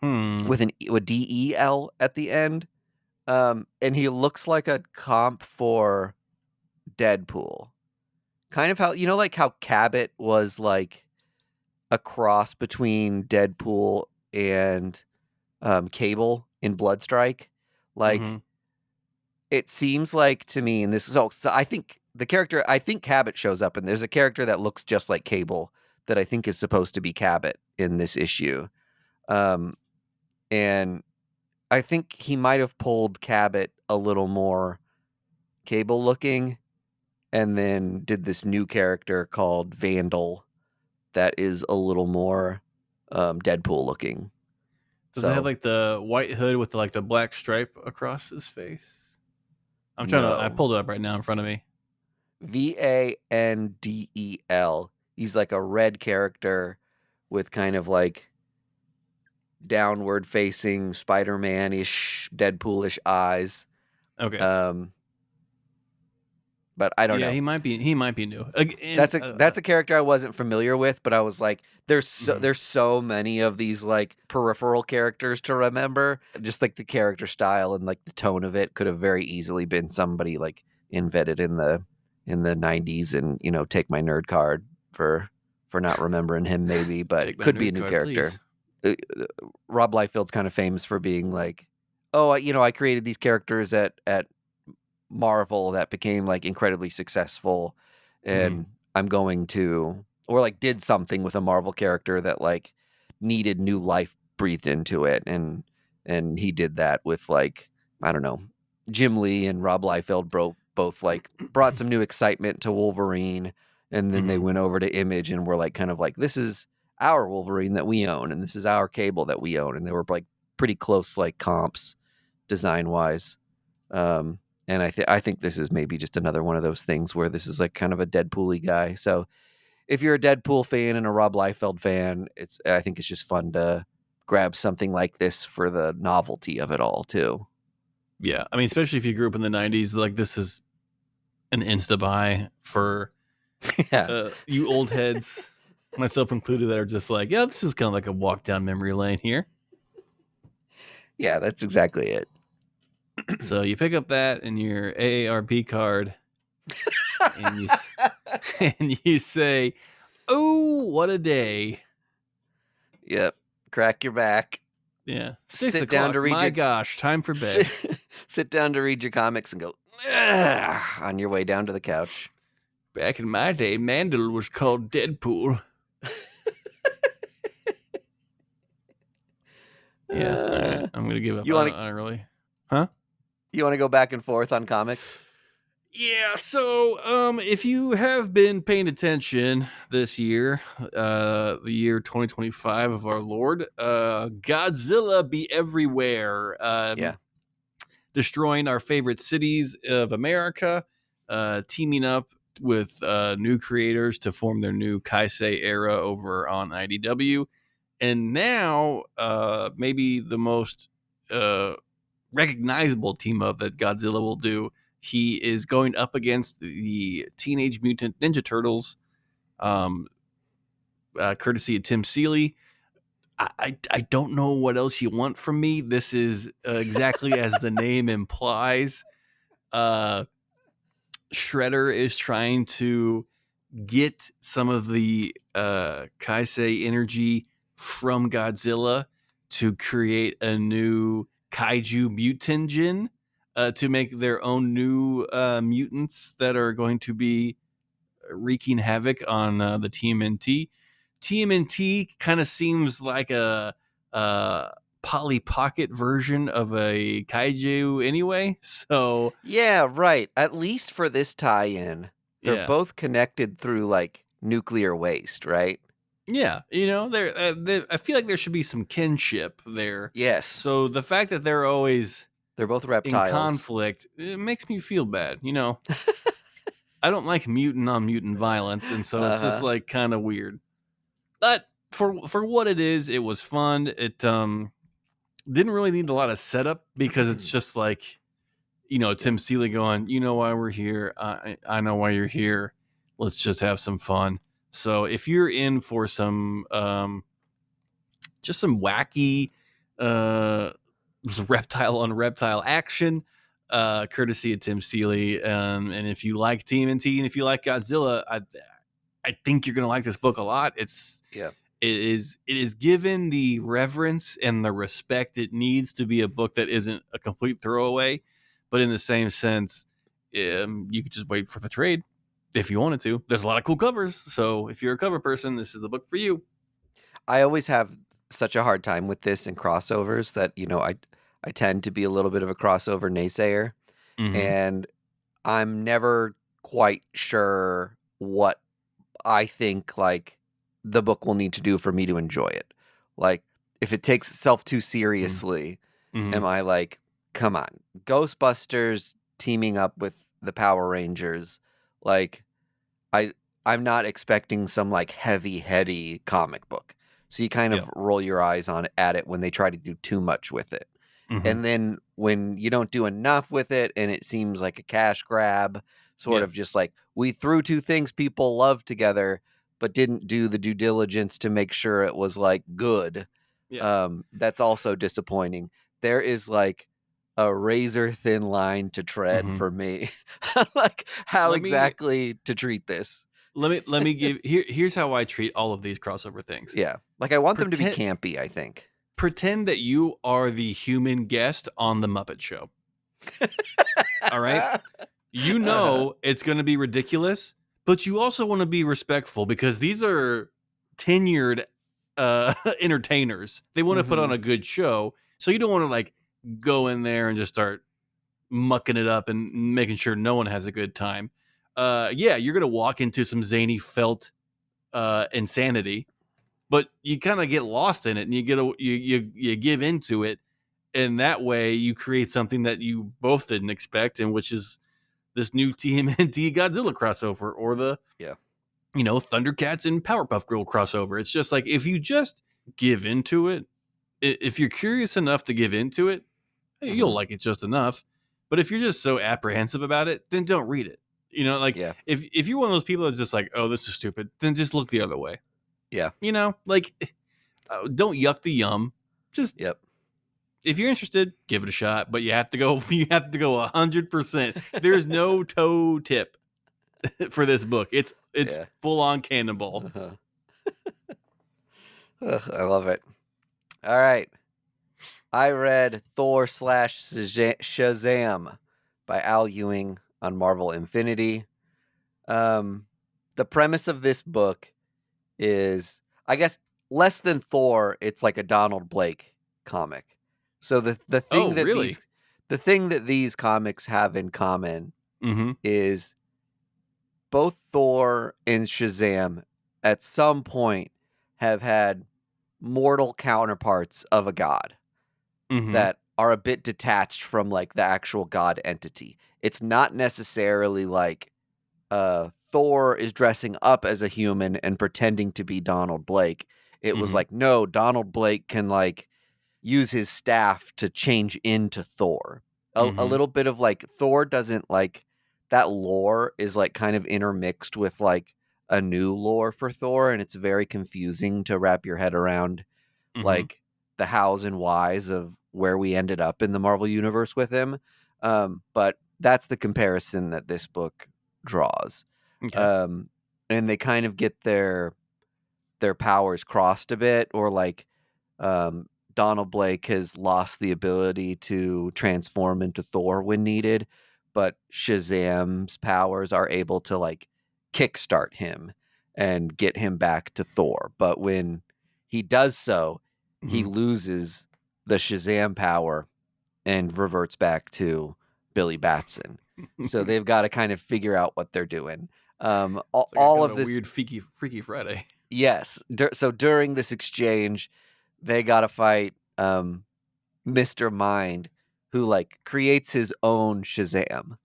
Speaker 1: with with DEL at the end. And he looks like a comp for Deadpool. Kind of how, like how Cabot was like a cross between Deadpool and Cable in Bloodstrike. Like, it seems like to me, and this is so I think Cabot shows up, and there's a character that looks just like Cable that I think is supposed to be Cabot in this issue. And I think he might have pulled Cabot a little more Cable looking, and then did this new character called Vandal that is a little more Deadpool looking.
Speaker 2: Does it have like the white hood with like the black stripe across his face? I pulled it up right now in front of me.
Speaker 1: Vandel. He's like a red character with kind of like downward facing Spider-Man-ish, Deadpool-ish eyes.
Speaker 2: Okay.
Speaker 1: But I don't know.
Speaker 2: Yeah, he might be new.
Speaker 1: That's a character I wasn't familiar with, but I was like, there's so many of these like peripheral characters to remember. Just like the character style and like the tone of it could have very easily been somebody like invented in the 90s, and take my nerd card for not remembering him maybe, but could be a new character. Rob Liefeld's kind of famous for being like, oh, I created these characters at Marvel that became like incredibly successful, and I'm going to, or like did something with a Marvel character that like needed new life breathed into it, and he did that with like, I don't know, Jim Lee and Rob Liefeld both like brought some new excitement to Wolverine, and then they went over to Image and were like kind of like, this is our Wolverine that we own, and this is our Cable that we own, and they were like pretty close like comps design wise. And I think this is maybe just another one of those things where this is like kind of a Deadpool-y guy. So if you're a Deadpool fan and a Rob Liefeld fan, I think it's just fun to grab something like this for the novelty of it all too.
Speaker 2: Yeah, I mean, especially if you grew up in the 90s, like this is an insta buy for you old heads, myself included, that are just like, yeah, this is kind of like a walk down memory lane here.
Speaker 1: Yeah, that's exactly it.
Speaker 2: So you pick up that and your AARP card, and you say, "Oh, what a day!"
Speaker 1: Yep, crack your back.
Speaker 2: Yeah,
Speaker 1: sit down to read.
Speaker 2: My gosh, time for bed.
Speaker 1: Sit down to read your comics and go on your way down to the couch.
Speaker 2: Back in my day, Mandel was called Deadpool. Yeah, all right. I'm gonna give up. I don't really, huh?
Speaker 1: You want to go back and forth on comics?
Speaker 2: Yeah, so if you have been paying attention this year, the year 2025 of our Lord, Godzilla be everywhere. Destroying our favorite cities of America, teaming up with new creators to form their new Kaisei era over on IDW. And now maybe the most recognizable team up that Godzilla will do. He is going up against the Teenage Mutant Ninja Turtles, courtesy of Tim Seeley. I don't know what else you want from me. This is exactly as the name implies. Shredder is trying to get some of the Kaisei energy from Godzilla to create a new kaiju mutangen, to make their own new mutants that are going to be wreaking havoc on the TMNT. TMNT kind of seems like a Polly Pocket version of a kaiju anyway. So
Speaker 1: yeah, right. At least for this tie-in, they're both connected through like nuclear waste, right?
Speaker 2: Yeah, I feel like there should be some kinship there.
Speaker 1: Yes.
Speaker 2: So the fact that they're both
Speaker 1: reptiles
Speaker 2: in conflict, it makes me feel bad, I don't like mutant on mutant violence, and so it's just
Speaker 1: Uh-huh.
Speaker 2: like kind of weird. But for what it is, it was fun. It didn't really need a lot of setup because it's just like, Tim Seeley going, you know why we're here. I know why you're here. Let's just have some fun. So if you're in for some just some wacky uh reptile on reptile action, courtesy of Tim Seeley, and if you like TMNT and if you like Godzilla, I think you're gonna like this book a lot.
Speaker 1: Yeah.
Speaker 2: It is given the reverence and the respect it needs to be a book that isn't a complete throwaway, but in the same sense, you could just wait for the trade if you wanted to. There's a lot of cool covers, so if you're a cover person, this is the book for you.
Speaker 1: I always have such a hard time with this and crossovers that, I tend to be a little bit of a crossover naysayer,
Speaker 2: Mm-hmm.
Speaker 1: and I'm never quite sure what I think like the book will need to do for me to enjoy it. Like if it takes itself too seriously,
Speaker 2: Mm-hmm.
Speaker 1: am I like, come on, Ghostbusters teaming up with the Power Rangers? Like I I'm not expecting some like heavy heady comic book. So you kind
Speaker 2: Yeah.
Speaker 1: of roll your eyes on it at it when they try to do too much with it.
Speaker 2: Mm-hmm.
Speaker 1: And then when you don't do enough with it and it seems like a cash grab, sort
Speaker 2: Yeah.
Speaker 1: of just like we threw two things people love together, but didn't do the due diligence to make sure it was like good.
Speaker 2: Yeah.
Speaker 1: That's also disappointing. There is like a razor thin line to tread
Speaker 2: Mm-hmm.
Speaker 1: for me. Like how
Speaker 2: Let me
Speaker 1: exactly to treat this.
Speaker 2: let me give here's how I treat all of these crossover things.
Speaker 1: Yeah. Like I want them to be
Speaker 2: Pretend
Speaker 1: campy, I think.
Speaker 2: pretend that you are the human guest on the Muppet Show. All right? You
Speaker 1: Uh-huh.
Speaker 2: know it's going to be ridiculous, but you also want to be respectful because these are tenured entertainers. They want to put on
Speaker 1: Mhm.
Speaker 2: a good show, so you don't want to like go in there and just start mucking it up and making sure no one has a good time. Yeah, you're going to walk into some zany felt insanity, but you kind of get lost in it and you give into it, and that way you create something that you both didn't expect, and which is this new TMNT Godzilla crossover, or the
Speaker 1: Yeah.
Speaker 2: Thundercats and Powerpuff Girl crossover. It's just like if you just give into it, if you're curious enough to give into it, hey, you'll
Speaker 1: Mhm.
Speaker 2: like it just enough. But if you're just so apprehensive about it, then don't read it. Like
Speaker 1: Yeah.
Speaker 2: if you're one of those people that's just like, oh, this is stupid, then just look the other way.
Speaker 1: Yeah.
Speaker 2: Like don't yuck the yum. Just
Speaker 1: Yep.
Speaker 2: if you're interested, give it a shot. But you have to go. You have to go 100%. There's no toe tip for this book. It's
Speaker 1: Yeah.
Speaker 2: full on cannonball.
Speaker 1: Uh-huh. Ugh, I love it. All right. I read Thor slash Shazam by Al Ewing on Marvel Infinity. Um, the premise of this book is, I guess, less than Thor. It's like a Donald Blake comic. So the
Speaker 2: Oh,
Speaker 1: thing that
Speaker 2: really?
Speaker 1: these comics have in common
Speaker 2: Mm-hmm.
Speaker 1: is both Thor and Shazam at some point have had mortal counterparts of a god
Speaker 2: Mm-hmm.
Speaker 1: that are a bit detached from like the actual god entity. It's not necessarily like Thor is dressing up as a human and pretending to be Donald Blake. It was
Speaker 2: Mm-hmm.
Speaker 1: like, no, Donald Blake can like use his staff to change into Thor. A
Speaker 2: Mm-hmm.
Speaker 1: little bit of like Thor doesn't like that lore is like kind of intermixed with like a new lore for Thor, and it's very confusing to wrap your head around
Speaker 2: Mm-hmm.
Speaker 1: like the hows and whys of where we ended up in the Marvel universe with him. But that's the comparison that this book draws.
Speaker 2: Okay.
Speaker 1: Um, and they kind of get their powers crossed a bit, or like um, Donald Blake has lost the ability to transform into Thor when needed, but Shazam's powers are able to like kickstart him and get him back to Thor. But when he does so, he
Speaker 2: Mm-hmm.
Speaker 1: loses the Shazam power and reverts back to Billy Batson. So they've got to kind of figure out what they're doing.
Speaker 2: It's like a
Speaker 1: All
Speaker 2: kind
Speaker 1: of
Speaker 2: of a
Speaker 1: this,
Speaker 2: weird Freaky Friday.
Speaker 1: yes. So during this exchange, they got to fight Mr. Mind, who like creates his own Shazam.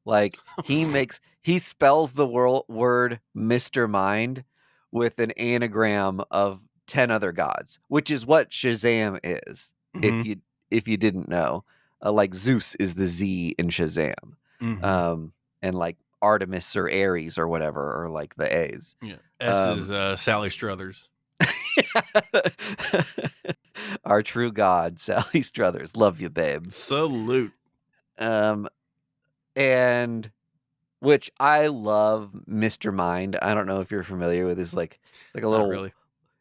Speaker 1: Like he spells the word Mr. Mind with an anagram of 10 other gods, which is what Shazam is.
Speaker 2: Mm-hmm.
Speaker 1: If you didn't know, like Zeus is the Z in Shazam,
Speaker 2: Mm-hmm.
Speaker 1: and like Artemis or Ares or whatever are like the A's.
Speaker 2: Yeah. S is Sally Struthers.
Speaker 1: Our true God, Sally Struthers. Love you, babe.
Speaker 2: Salute.
Speaker 1: And which I love Mr. Mind. I don't know if you're familiar with this, like a
Speaker 2: Not
Speaker 1: little,
Speaker 2: really.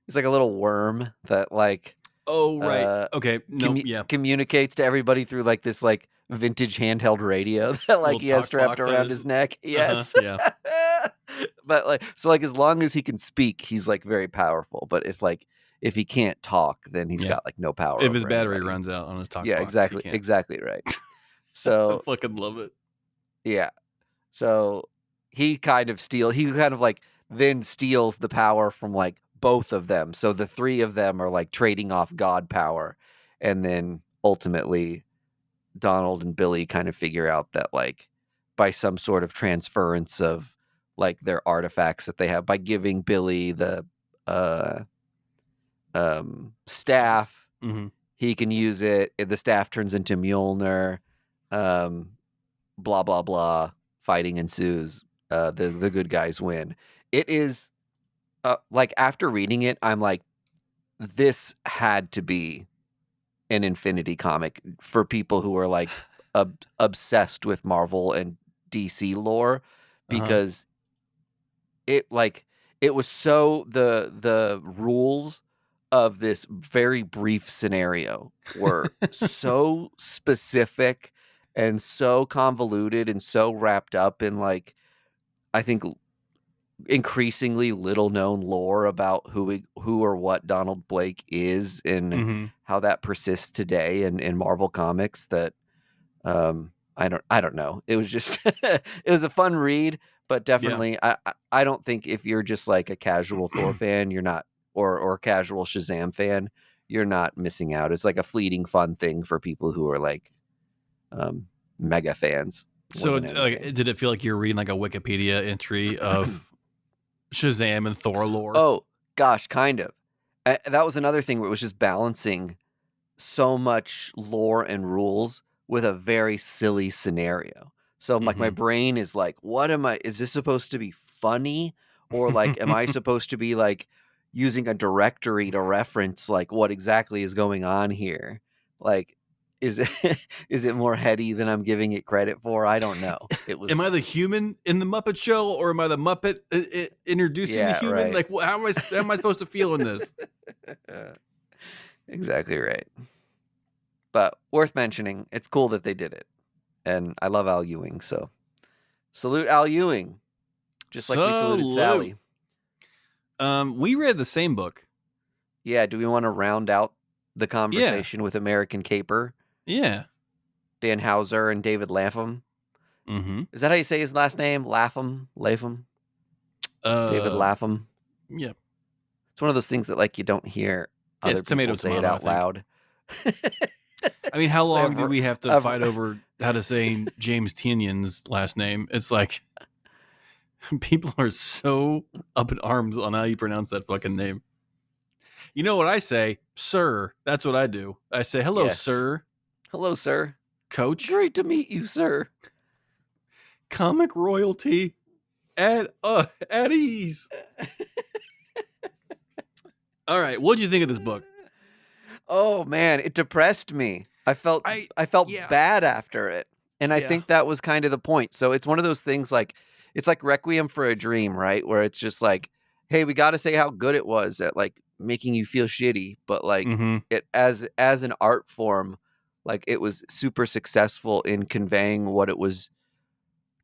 Speaker 1: it's like a little worm that like
Speaker 2: Oh, right. Okay. No, yeah.
Speaker 1: communicates to everybody through like this like vintage handheld radio that like
Speaker 2: Little
Speaker 1: he has
Speaker 2: talk
Speaker 1: strapped
Speaker 2: box on
Speaker 1: around his neck.
Speaker 2: Uh-huh,
Speaker 1: Yes.
Speaker 2: yeah.
Speaker 1: But like so like as long as he can speak, he's like very powerful. But if he can't talk, then he's
Speaker 2: Yeah.
Speaker 1: got like no power.
Speaker 2: If his
Speaker 1: over
Speaker 2: battery
Speaker 1: anybody.
Speaker 2: runs out on his talk
Speaker 1: Yeah,
Speaker 2: box, he
Speaker 1: exactly.
Speaker 2: can't.
Speaker 1: Exactly right.
Speaker 2: I
Speaker 1: So
Speaker 2: fucking love it.
Speaker 1: yeah. So he kind of like then steals the power from like both of them. So the three of them are like trading off god power. And then ultimately Donald and Billy kind of figure out that like by some sort of transference of like their artifacts that they have by giving Billy the staff,
Speaker 2: Mm-hmm.
Speaker 1: he can use it. The staff turns into Mjolnir. Blah blah blah. Fighting ensues. The good guys win. It is like after reading it, I'm like, this had to be an Infinity comic for people who are like obsessed with Marvel and DC lore, because it was so the rules of this very brief scenario were so specific and so convoluted and so wrapped up in like I think increasingly little known lore about who or what Donald Blake is and
Speaker 2: Mm-hmm.
Speaker 1: how that persists today in Marvel comics that I don't know. It was just it was a fun read, but definitely I don't think if you're just like a casual Thor fan, you're not or casual Shazam fan, you're not missing out. It's like a fleeting fun thing for people who are like mega fans.
Speaker 2: So, did it feel like you're reading like a Wikipedia entry of Shazam and Thor lore?
Speaker 1: Oh gosh, kind of. That was another thing where it was just balancing so much lore and rules with a very silly scenario. So like my brain is like, is this supposed to be funny? Or like, am I supposed to be like using a directory to reference like what exactly is going on here? Like, is it more heady than I'm giving it credit for? I don't know. It was.
Speaker 2: Am I the human in the Muppet Show, or am I the Muppet introducing the human?
Speaker 1: Right.
Speaker 2: Like, how am I supposed to feel in this?
Speaker 1: Exactly right. But worth mentioning, it's cool that they did it. And I love Al Ewing, so salute Al Ewing. Just like we saluted Sally.
Speaker 2: We read the same book.
Speaker 1: Yeah, do we want to round out the conversation with American Caper?
Speaker 2: Yeah.
Speaker 1: Dan Houser and David Lapham.
Speaker 2: Mm-hmm.
Speaker 1: Is that how you say his last name? Lapham? David Lapham?
Speaker 2: Yeah.
Speaker 1: It's one of those things that like you don't hear other people say it out loud.
Speaker 2: I mean, how long do we have to fight over how to say James Tynion's last name? It's like people are so up in arms on how you pronounce that fucking name. You know what I say? Sir. That's what I do. I say, hello, sir.
Speaker 1: Hello, sir.
Speaker 2: Coach.
Speaker 1: Great to meet you, sir.
Speaker 2: Comic royalty at ease. All right. What'd you think of this book?
Speaker 1: Oh man, it depressed me. I felt bad after it. And I think that was kind of the point. So it's one of those things like it's like Requiem for a Dream, right? Where it's just like, hey, we got to say how good it was at like making you feel shitty, but like it as an art form, like it was super successful in conveying what it was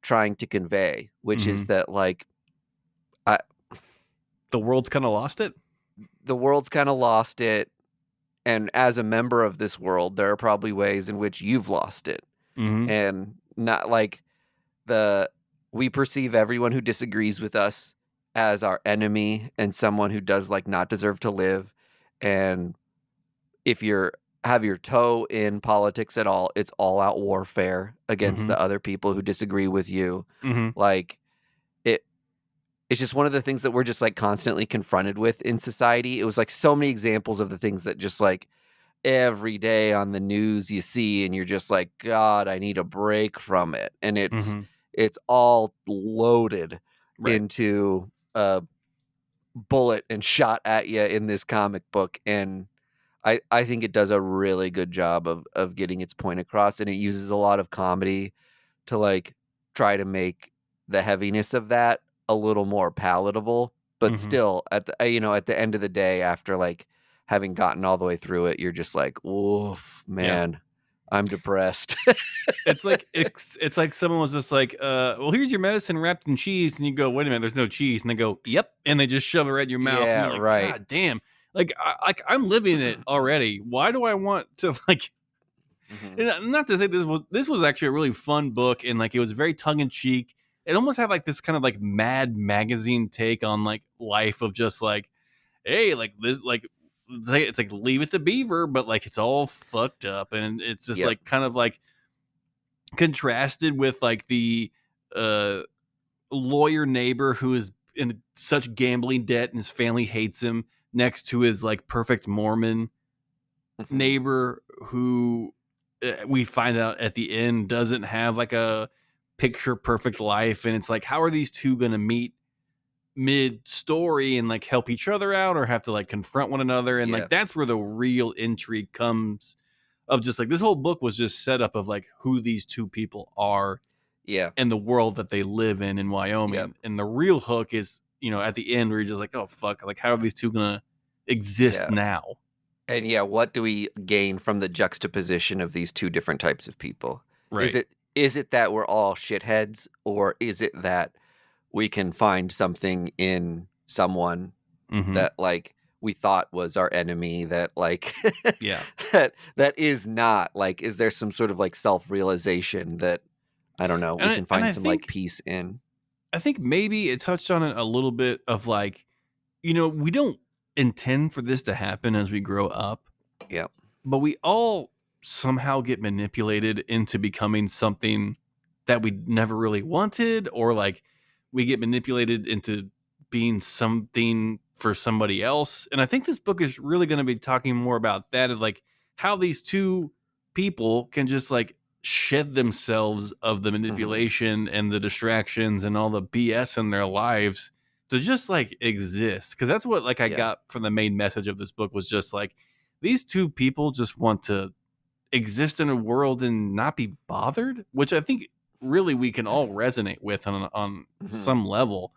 Speaker 1: trying to convey, which is that like
Speaker 2: the world's kind of lost it.
Speaker 1: The world's kind of lost it. And as a member of this world, there are probably ways in which you've lost it. And not like we perceive everyone who disagrees with us as our enemy and someone who does like not deserve to live. And if you're have your toe in politics at all. It's all out warfare against
Speaker 2: Mm-hmm.
Speaker 1: the other people who disagree with you.
Speaker 2: Mm-hmm.
Speaker 1: Like it it's just one of the things that we're just like constantly confronted with in society. It was like so many examples of the things that just like every day on the news you see and you're just like, God, I need a break from it. And
Speaker 2: Mm-hmm.
Speaker 1: it's all loaded
Speaker 2: Right.
Speaker 1: into a bullet and shot at you in this comic book. And I think it does a really good job of getting its point across, and it uses a lot of comedy to like try to make the heaviness of that a little more palatable. But
Speaker 2: Mm-hmm.
Speaker 1: still, at the at the end of the day, after like having gotten all the way through it, you're just like, oof,
Speaker 2: Yeah.
Speaker 1: man, I'm depressed.
Speaker 2: It's like someone was just like, well, here's your medicine wrapped in cheese, and you go, wait a minute, there's no cheese, and they go, yep, and they just shove it right in your mouth, and
Speaker 1: Yeah,
Speaker 2: you're like,
Speaker 1: right.
Speaker 2: God damn, I'm living it already. Why do I want to like?
Speaker 1: Mhm.
Speaker 2: And not to say this was actually a really fun book, and like it was very tongue in cheek. It almost had like this kind of like Mad Magazine take on like life of just like, hey, like this, like it's like Leave It to Beaver, but like it's all fucked up, and it's just
Speaker 1: Yep.
Speaker 2: like kind of like contrasted with like the uh lawyer neighbor who is in such gambling debt and his family hates him, next to his like perfect Mormon
Speaker 1: Mhm.
Speaker 2: neighbor who we find out at the end doesn't have like a picture perfect life. And it's like, how are these two going to meet mid story and like help each other out, or have to like confront one another? And
Speaker 1: Yeah.
Speaker 2: like that's where the real intrigue comes, of just like this whole book was just set up of like who these two people are
Speaker 1: Yeah.
Speaker 2: and the world that they live in
Speaker 1: Yep.
Speaker 2: Wyoming. And the real hook is, at the end where you're just like, oh fuck, like how are these two gonna exist
Speaker 1: Yeah.
Speaker 2: now?
Speaker 1: And yeah, what do we gain from the juxtaposition of these two different types of people? Is
Speaker 2: Right.
Speaker 1: it that we're all shitheads, or is it that we can find something in someone
Speaker 2: Mm-hmm.
Speaker 1: that like we thought was our enemy, that like
Speaker 2: Yeah.
Speaker 1: that is not? Like, is there some sort of like self-realization that, I don't know, we
Speaker 2: And
Speaker 1: can
Speaker 2: and
Speaker 1: find some like peace in?
Speaker 2: I think maybe it touched on it a little bit of like, we don't intend for this to happen as we grow up,
Speaker 1: Yeah.
Speaker 2: but we all somehow get manipulated into becoming something that we never really wanted, or like we get manipulated into being something for somebody else. And I think this book is really going to be talking more about that, of like how these two people can just like shed themselves of the
Speaker 1: Hmm.
Speaker 2: manipulation and the distractions and all the BS in their lives to just like exist. Cause that's what like I
Speaker 1: Yeah.
Speaker 2: got from the main message of this book, was just like these two people just want to exist in a world and not be bothered, which I think really we can all resonate with on
Speaker 1: Hmm.
Speaker 2: some level.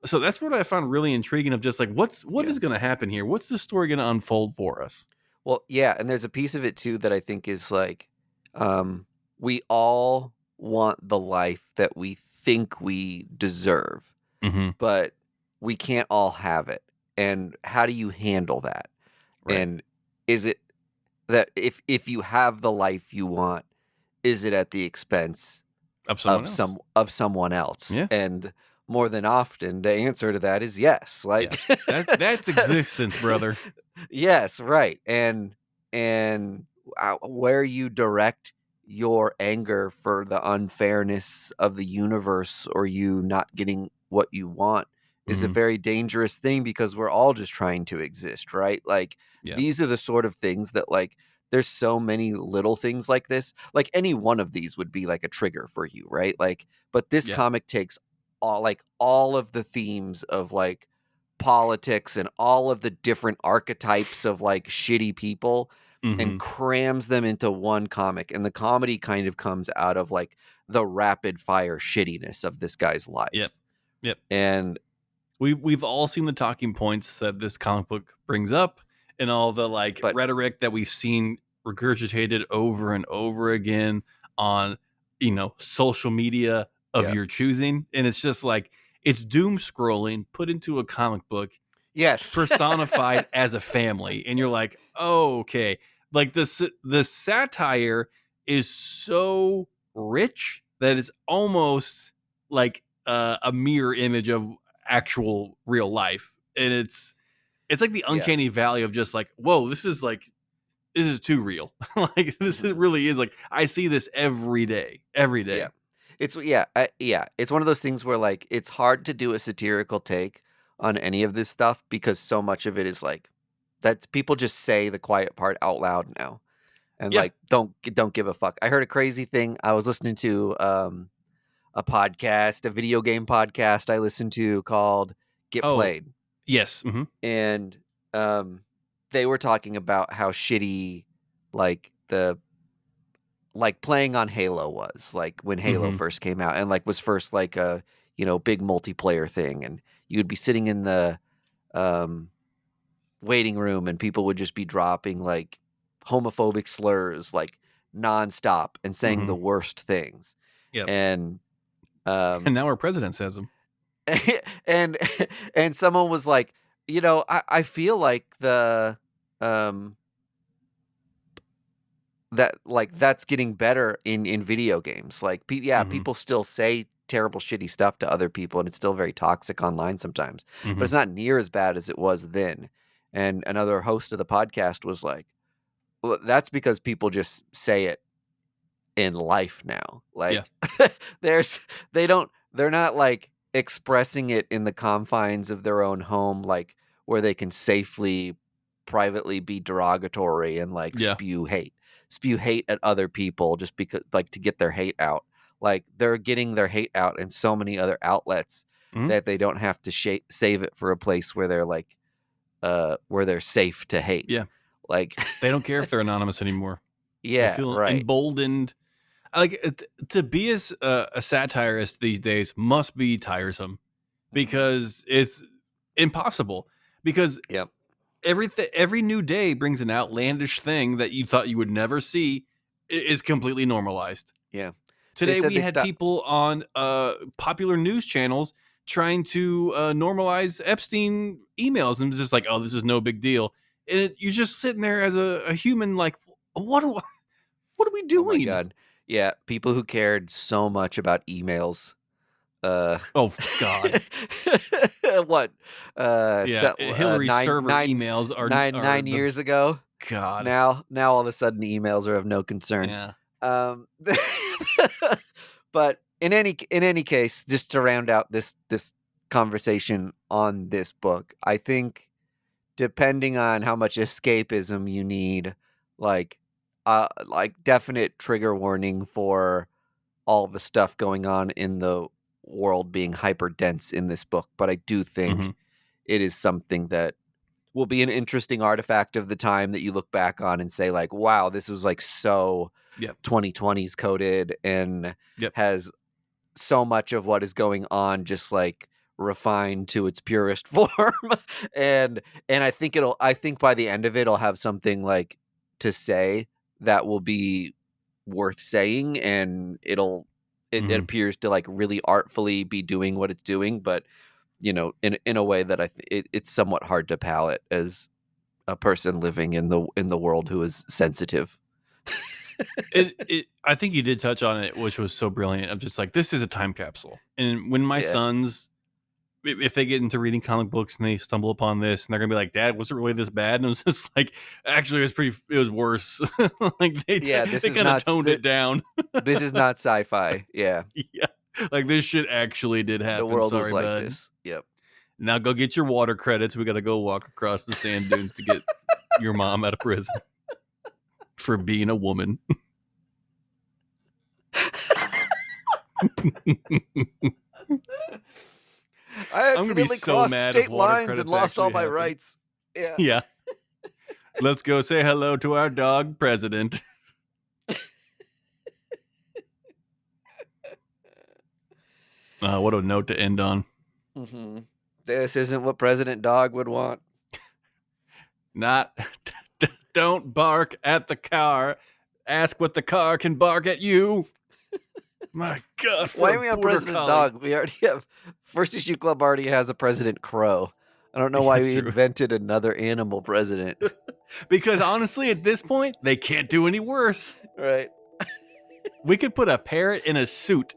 Speaker 2: So that's what I found really intriguing, of just like what
Speaker 1: Yeah.
Speaker 2: is going to happen here? What's the story going to unfold for us?
Speaker 1: Well, yeah, and there's a piece of it too that I think is like, um, we all want the life that we think we deserve,
Speaker 2: Mm-hmm.
Speaker 1: but we can't all have it. And how do you handle that?
Speaker 2: Right.
Speaker 1: And is it that if you have the life you want, is it at the expense
Speaker 2: Of someone else.
Speaker 1: of someone else?
Speaker 2: Yeah.
Speaker 1: And more than often, the answer to that is yes.
Speaker 2: Yeah.
Speaker 1: Like
Speaker 2: That's existence, brother.
Speaker 1: yes, right. And where you direct your anger for the unfairness of the universe, or you not getting what you want, is a
Speaker 2: Mm-hmm.
Speaker 1: very dangerous thing, because we're all just trying to exist, right? Like
Speaker 2: Yeah.
Speaker 1: these are the sort of things that like there's so many little things like this. Like any one of these would be like a trigger for you, right? Like, but this
Speaker 2: Yeah.
Speaker 1: comic takes all of the themes of like politics and all of the different archetypes of like shitty people
Speaker 2: Mm-hmm.
Speaker 1: and crams them into one comic. And the comedy kind of comes out of like the rapid fire shittiness of this guy's
Speaker 2: Yep.
Speaker 1: life.
Speaker 2: Yep.
Speaker 1: And
Speaker 2: We've all seen the talking points that this comic book brings up, and all the like
Speaker 1: but
Speaker 2: rhetoric that we've seen regurgitated over and over again on social media of
Speaker 1: yeah.
Speaker 2: your choosing. And it's just like it's doom scrolling put into a comic book,
Speaker 1: Yes.
Speaker 2: personified as a family. And you're like, oh, okay, like the satire is so rich that it's almost like a mirror image of actual real life. And it's like the
Speaker 1: Yeah.
Speaker 2: uncanny valley of just like, whoa, this is like is too real. Like really is like, I see this every day.
Speaker 1: Yeah. It's it's one of those things where like it's hard to do a satirical take on any of this stuff because so much of it is like that people just say the quiet part out loud now and
Speaker 2: Yeah.
Speaker 1: like don't give a fuck. I heard a crazy thing. I was listening to a podcast, a video game podcast I listened to called Get
Speaker 2: Oh,
Speaker 1: Played.
Speaker 2: yes. Mm-hmm.
Speaker 1: And they were talking about how shitty like the like playing on Halo was, like when Halo
Speaker 2: Mhm.
Speaker 1: first came out and like was first like a, you know, big multiplayer thing, and you would be sitting in the waiting room and people would just be dropping like homophobic slurs like nonstop and saying the
Speaker 2: Mhm.
Speaker 1: worst things.
Speaker 2: Yep.
Speaker 1: And
Speaker 2: And now our president says them.
Speaker 1: and and someone was like, you know, I feel like the that like that's getting better in video games. Like
Speaker 2: Mhm.
Speaker 1: people still say terrible shitty stuff to other people and it's still very toxic online sometimes. But
Speaker 2: Mhm.
Speaker 1: it's not near as bad as it was then. And another host of the podcast was like, well, that's because people just say it in life now.
Speaker 2: Yeah.
Speaker 1: Like there's they're not like expressing it in the confines of their own home, like where they can safely privately be derogatory and like
Speaker 2: Yeah.
Speaker 1: spew hate at other people just because like to get their hate out. Like they're getting their hate out in so many other outlets
Speaker 2: Mhm.
Speaker 1: that they don't have to save it for a place where they're like where they're safe to hate.
Speaker 2: Yeah.
Speaker 1: Like
Speaker 2: They don't care if they're anonymous anymore. They
Speaker 1: yeah,
Speaker 2: feel
Speaker 1: right.
Speaker 2: emboldened. Like to be a satirist these days must be tiresome because it's impossible. Because
Speaker 1: Yep.
Speaker 2: every new day brings an outlandish thing that you thought you would never see is completely normalized.
Speaker 1: Yeah.
Speaker 2: Today
Speaker 1: said
Speaker 2: we
Speaker 1: they
Speaker 2: had
Speaker 1: stopped.
Speaker 2: people on popular news channels trying to normalize Epstein emails and it's just like, oh, this is no big deal. And you're just sitting there as a human, like, what are we
Speaker 1: Oh my
Speaker 2: doing?
Speaker 1: god. Yeah, people who cared so much about emails. Uh
Speaker 2: Oh God,
Speaker 1: what?
Speaker 2: yeah. Hillary server emails are
Speaker 1: nine
Speaker 2: the
Speaker 1: years ago.
Speaker 2: God.
Speaker 1: Now all of a sudden emails are of no concern.
Speaker 2: Yeah.
Speaker 1: Um but in any case, just to round out this conversation on this book, I think depending on how much escapism you need, like definite trigger warning for all the stuff going on in the world being hyper dense in this book, but I do think
Speaker 2: Mhm.
Speaker 1: it is something that will be an interesting artifact of the time that you look back on and say like, wow, this was like so
Speaker 2: Yep.
Speaker 1: 2020s coded and
Speaker 2: Yep.
Speaker 1: has so much of what is going on just like refined to its purest form. and I think by the end of it it'll have something like to say that will be worth saying, and it
Speaker 2: Mhm.
Speaker 1: appears to like really artfully be doing what it's doing, but you know, in a way that it's somewhat hard to palate as a person living in the world who is sensitive.
Speaker 2: I think you did touch on it, which was so brilliant. I'm just like, this is a time capsule. And when my
Speaker 1: Yeah.
Speaker 2: sons, if they get into reading comic books and they stumble upon this, and they're gonna be like, "Dad, was it really this bad?" And it was just like, actually, it was worse. Like
Speaker 1: Yeah,
Speaker 2: they kind of toned it down.
Speaker 1: this is not sci-fi. Yeah.
Speaker 2: Yeah, like this shit actually did
Speaker 1: The
Speaker 2: happen.
Speaker 1: world was
Speaker 2: Sorry,
Speaker 1: like
Speaker 2: bud.
Speaker 1: this. Yep.
Speaker 2: Now go get your water credits. We got to go walk across the sand dunes to get your mom out of prison for being a woman.
Speaker 1: I
Speaker 2: I'm gonna be
Speaker 1: accidentally
Speaker 2: so
Speaker 1: crossed
Speaker 2: mad if
Speaker 1: state
Speaker 2: water
Speaker 1: lines and
Speaker 2: credits
Speaker 1: lost all
Speaker 2: actually
Speaker 1: my
Speaker 2: happen.
Speaker 1: rights. Yeah.
Speaker 2: Yeah. Let's go say hello to our dog president. What a note to end on.
Speaker 1: Mm-hmm. This isn't what President Dog would want.
Speaker 2: Not don't bark at the car. Ask what the car can bark at you. My God, for
Speaker 1: Why
Speaker 2: a
Speaker 1: are we on
Speaker 2: border
Speaker 1: President
Speaker 2: collie.
Speaker 1: Dog? We already have First Issue Club already has a President Crow. I don't know
Speaker 2: Yeah,
Speaker 1: why
Speaker 2: that's
Speaker 1: we
Speaker 2: true.
Speaker 1: invented another animal president.
Speaker 2: Because honestly, at this point, they can't do any worse.
Speaker 1: Right.
Speaker 2: We could put a parrot in a suit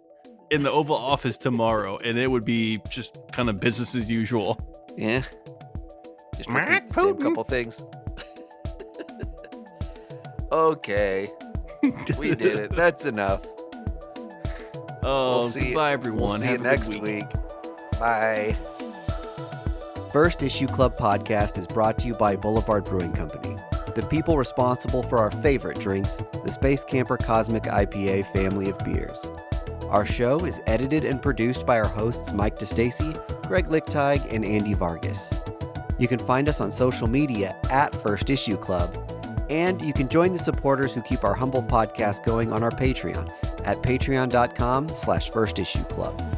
Speaker 2: in the Oval Office tomorrow, and it would be just kind of business as usual.
Speaker 1: Yeah. Just repeat the same couple things. Okay. We did it. That's enough.
Speaker 2: Oh,
Speaker 1: We'll see
Speaker 2: goodbye, everyone.
Speaker 1: We'll see you
Speaker 2: Have a good
Speaker 1: next
Speaker 2: week.
Speaker 1: week. Bye.
Speaker 3: First Issue Club podcast is brought to you by Boulevard Brewing Company, the people responsible for our favorite drinks, the Space Camper Cosmic IPA family of beers. Our show is edited and produced by our hosts Mike DeStacy, Greg Lichtag, and Andy Vargas. You can find us on social media at First Issue Club, and you can join the supporters who keep our humble podcast going on our Patreon at patreon.com/firstissueclub.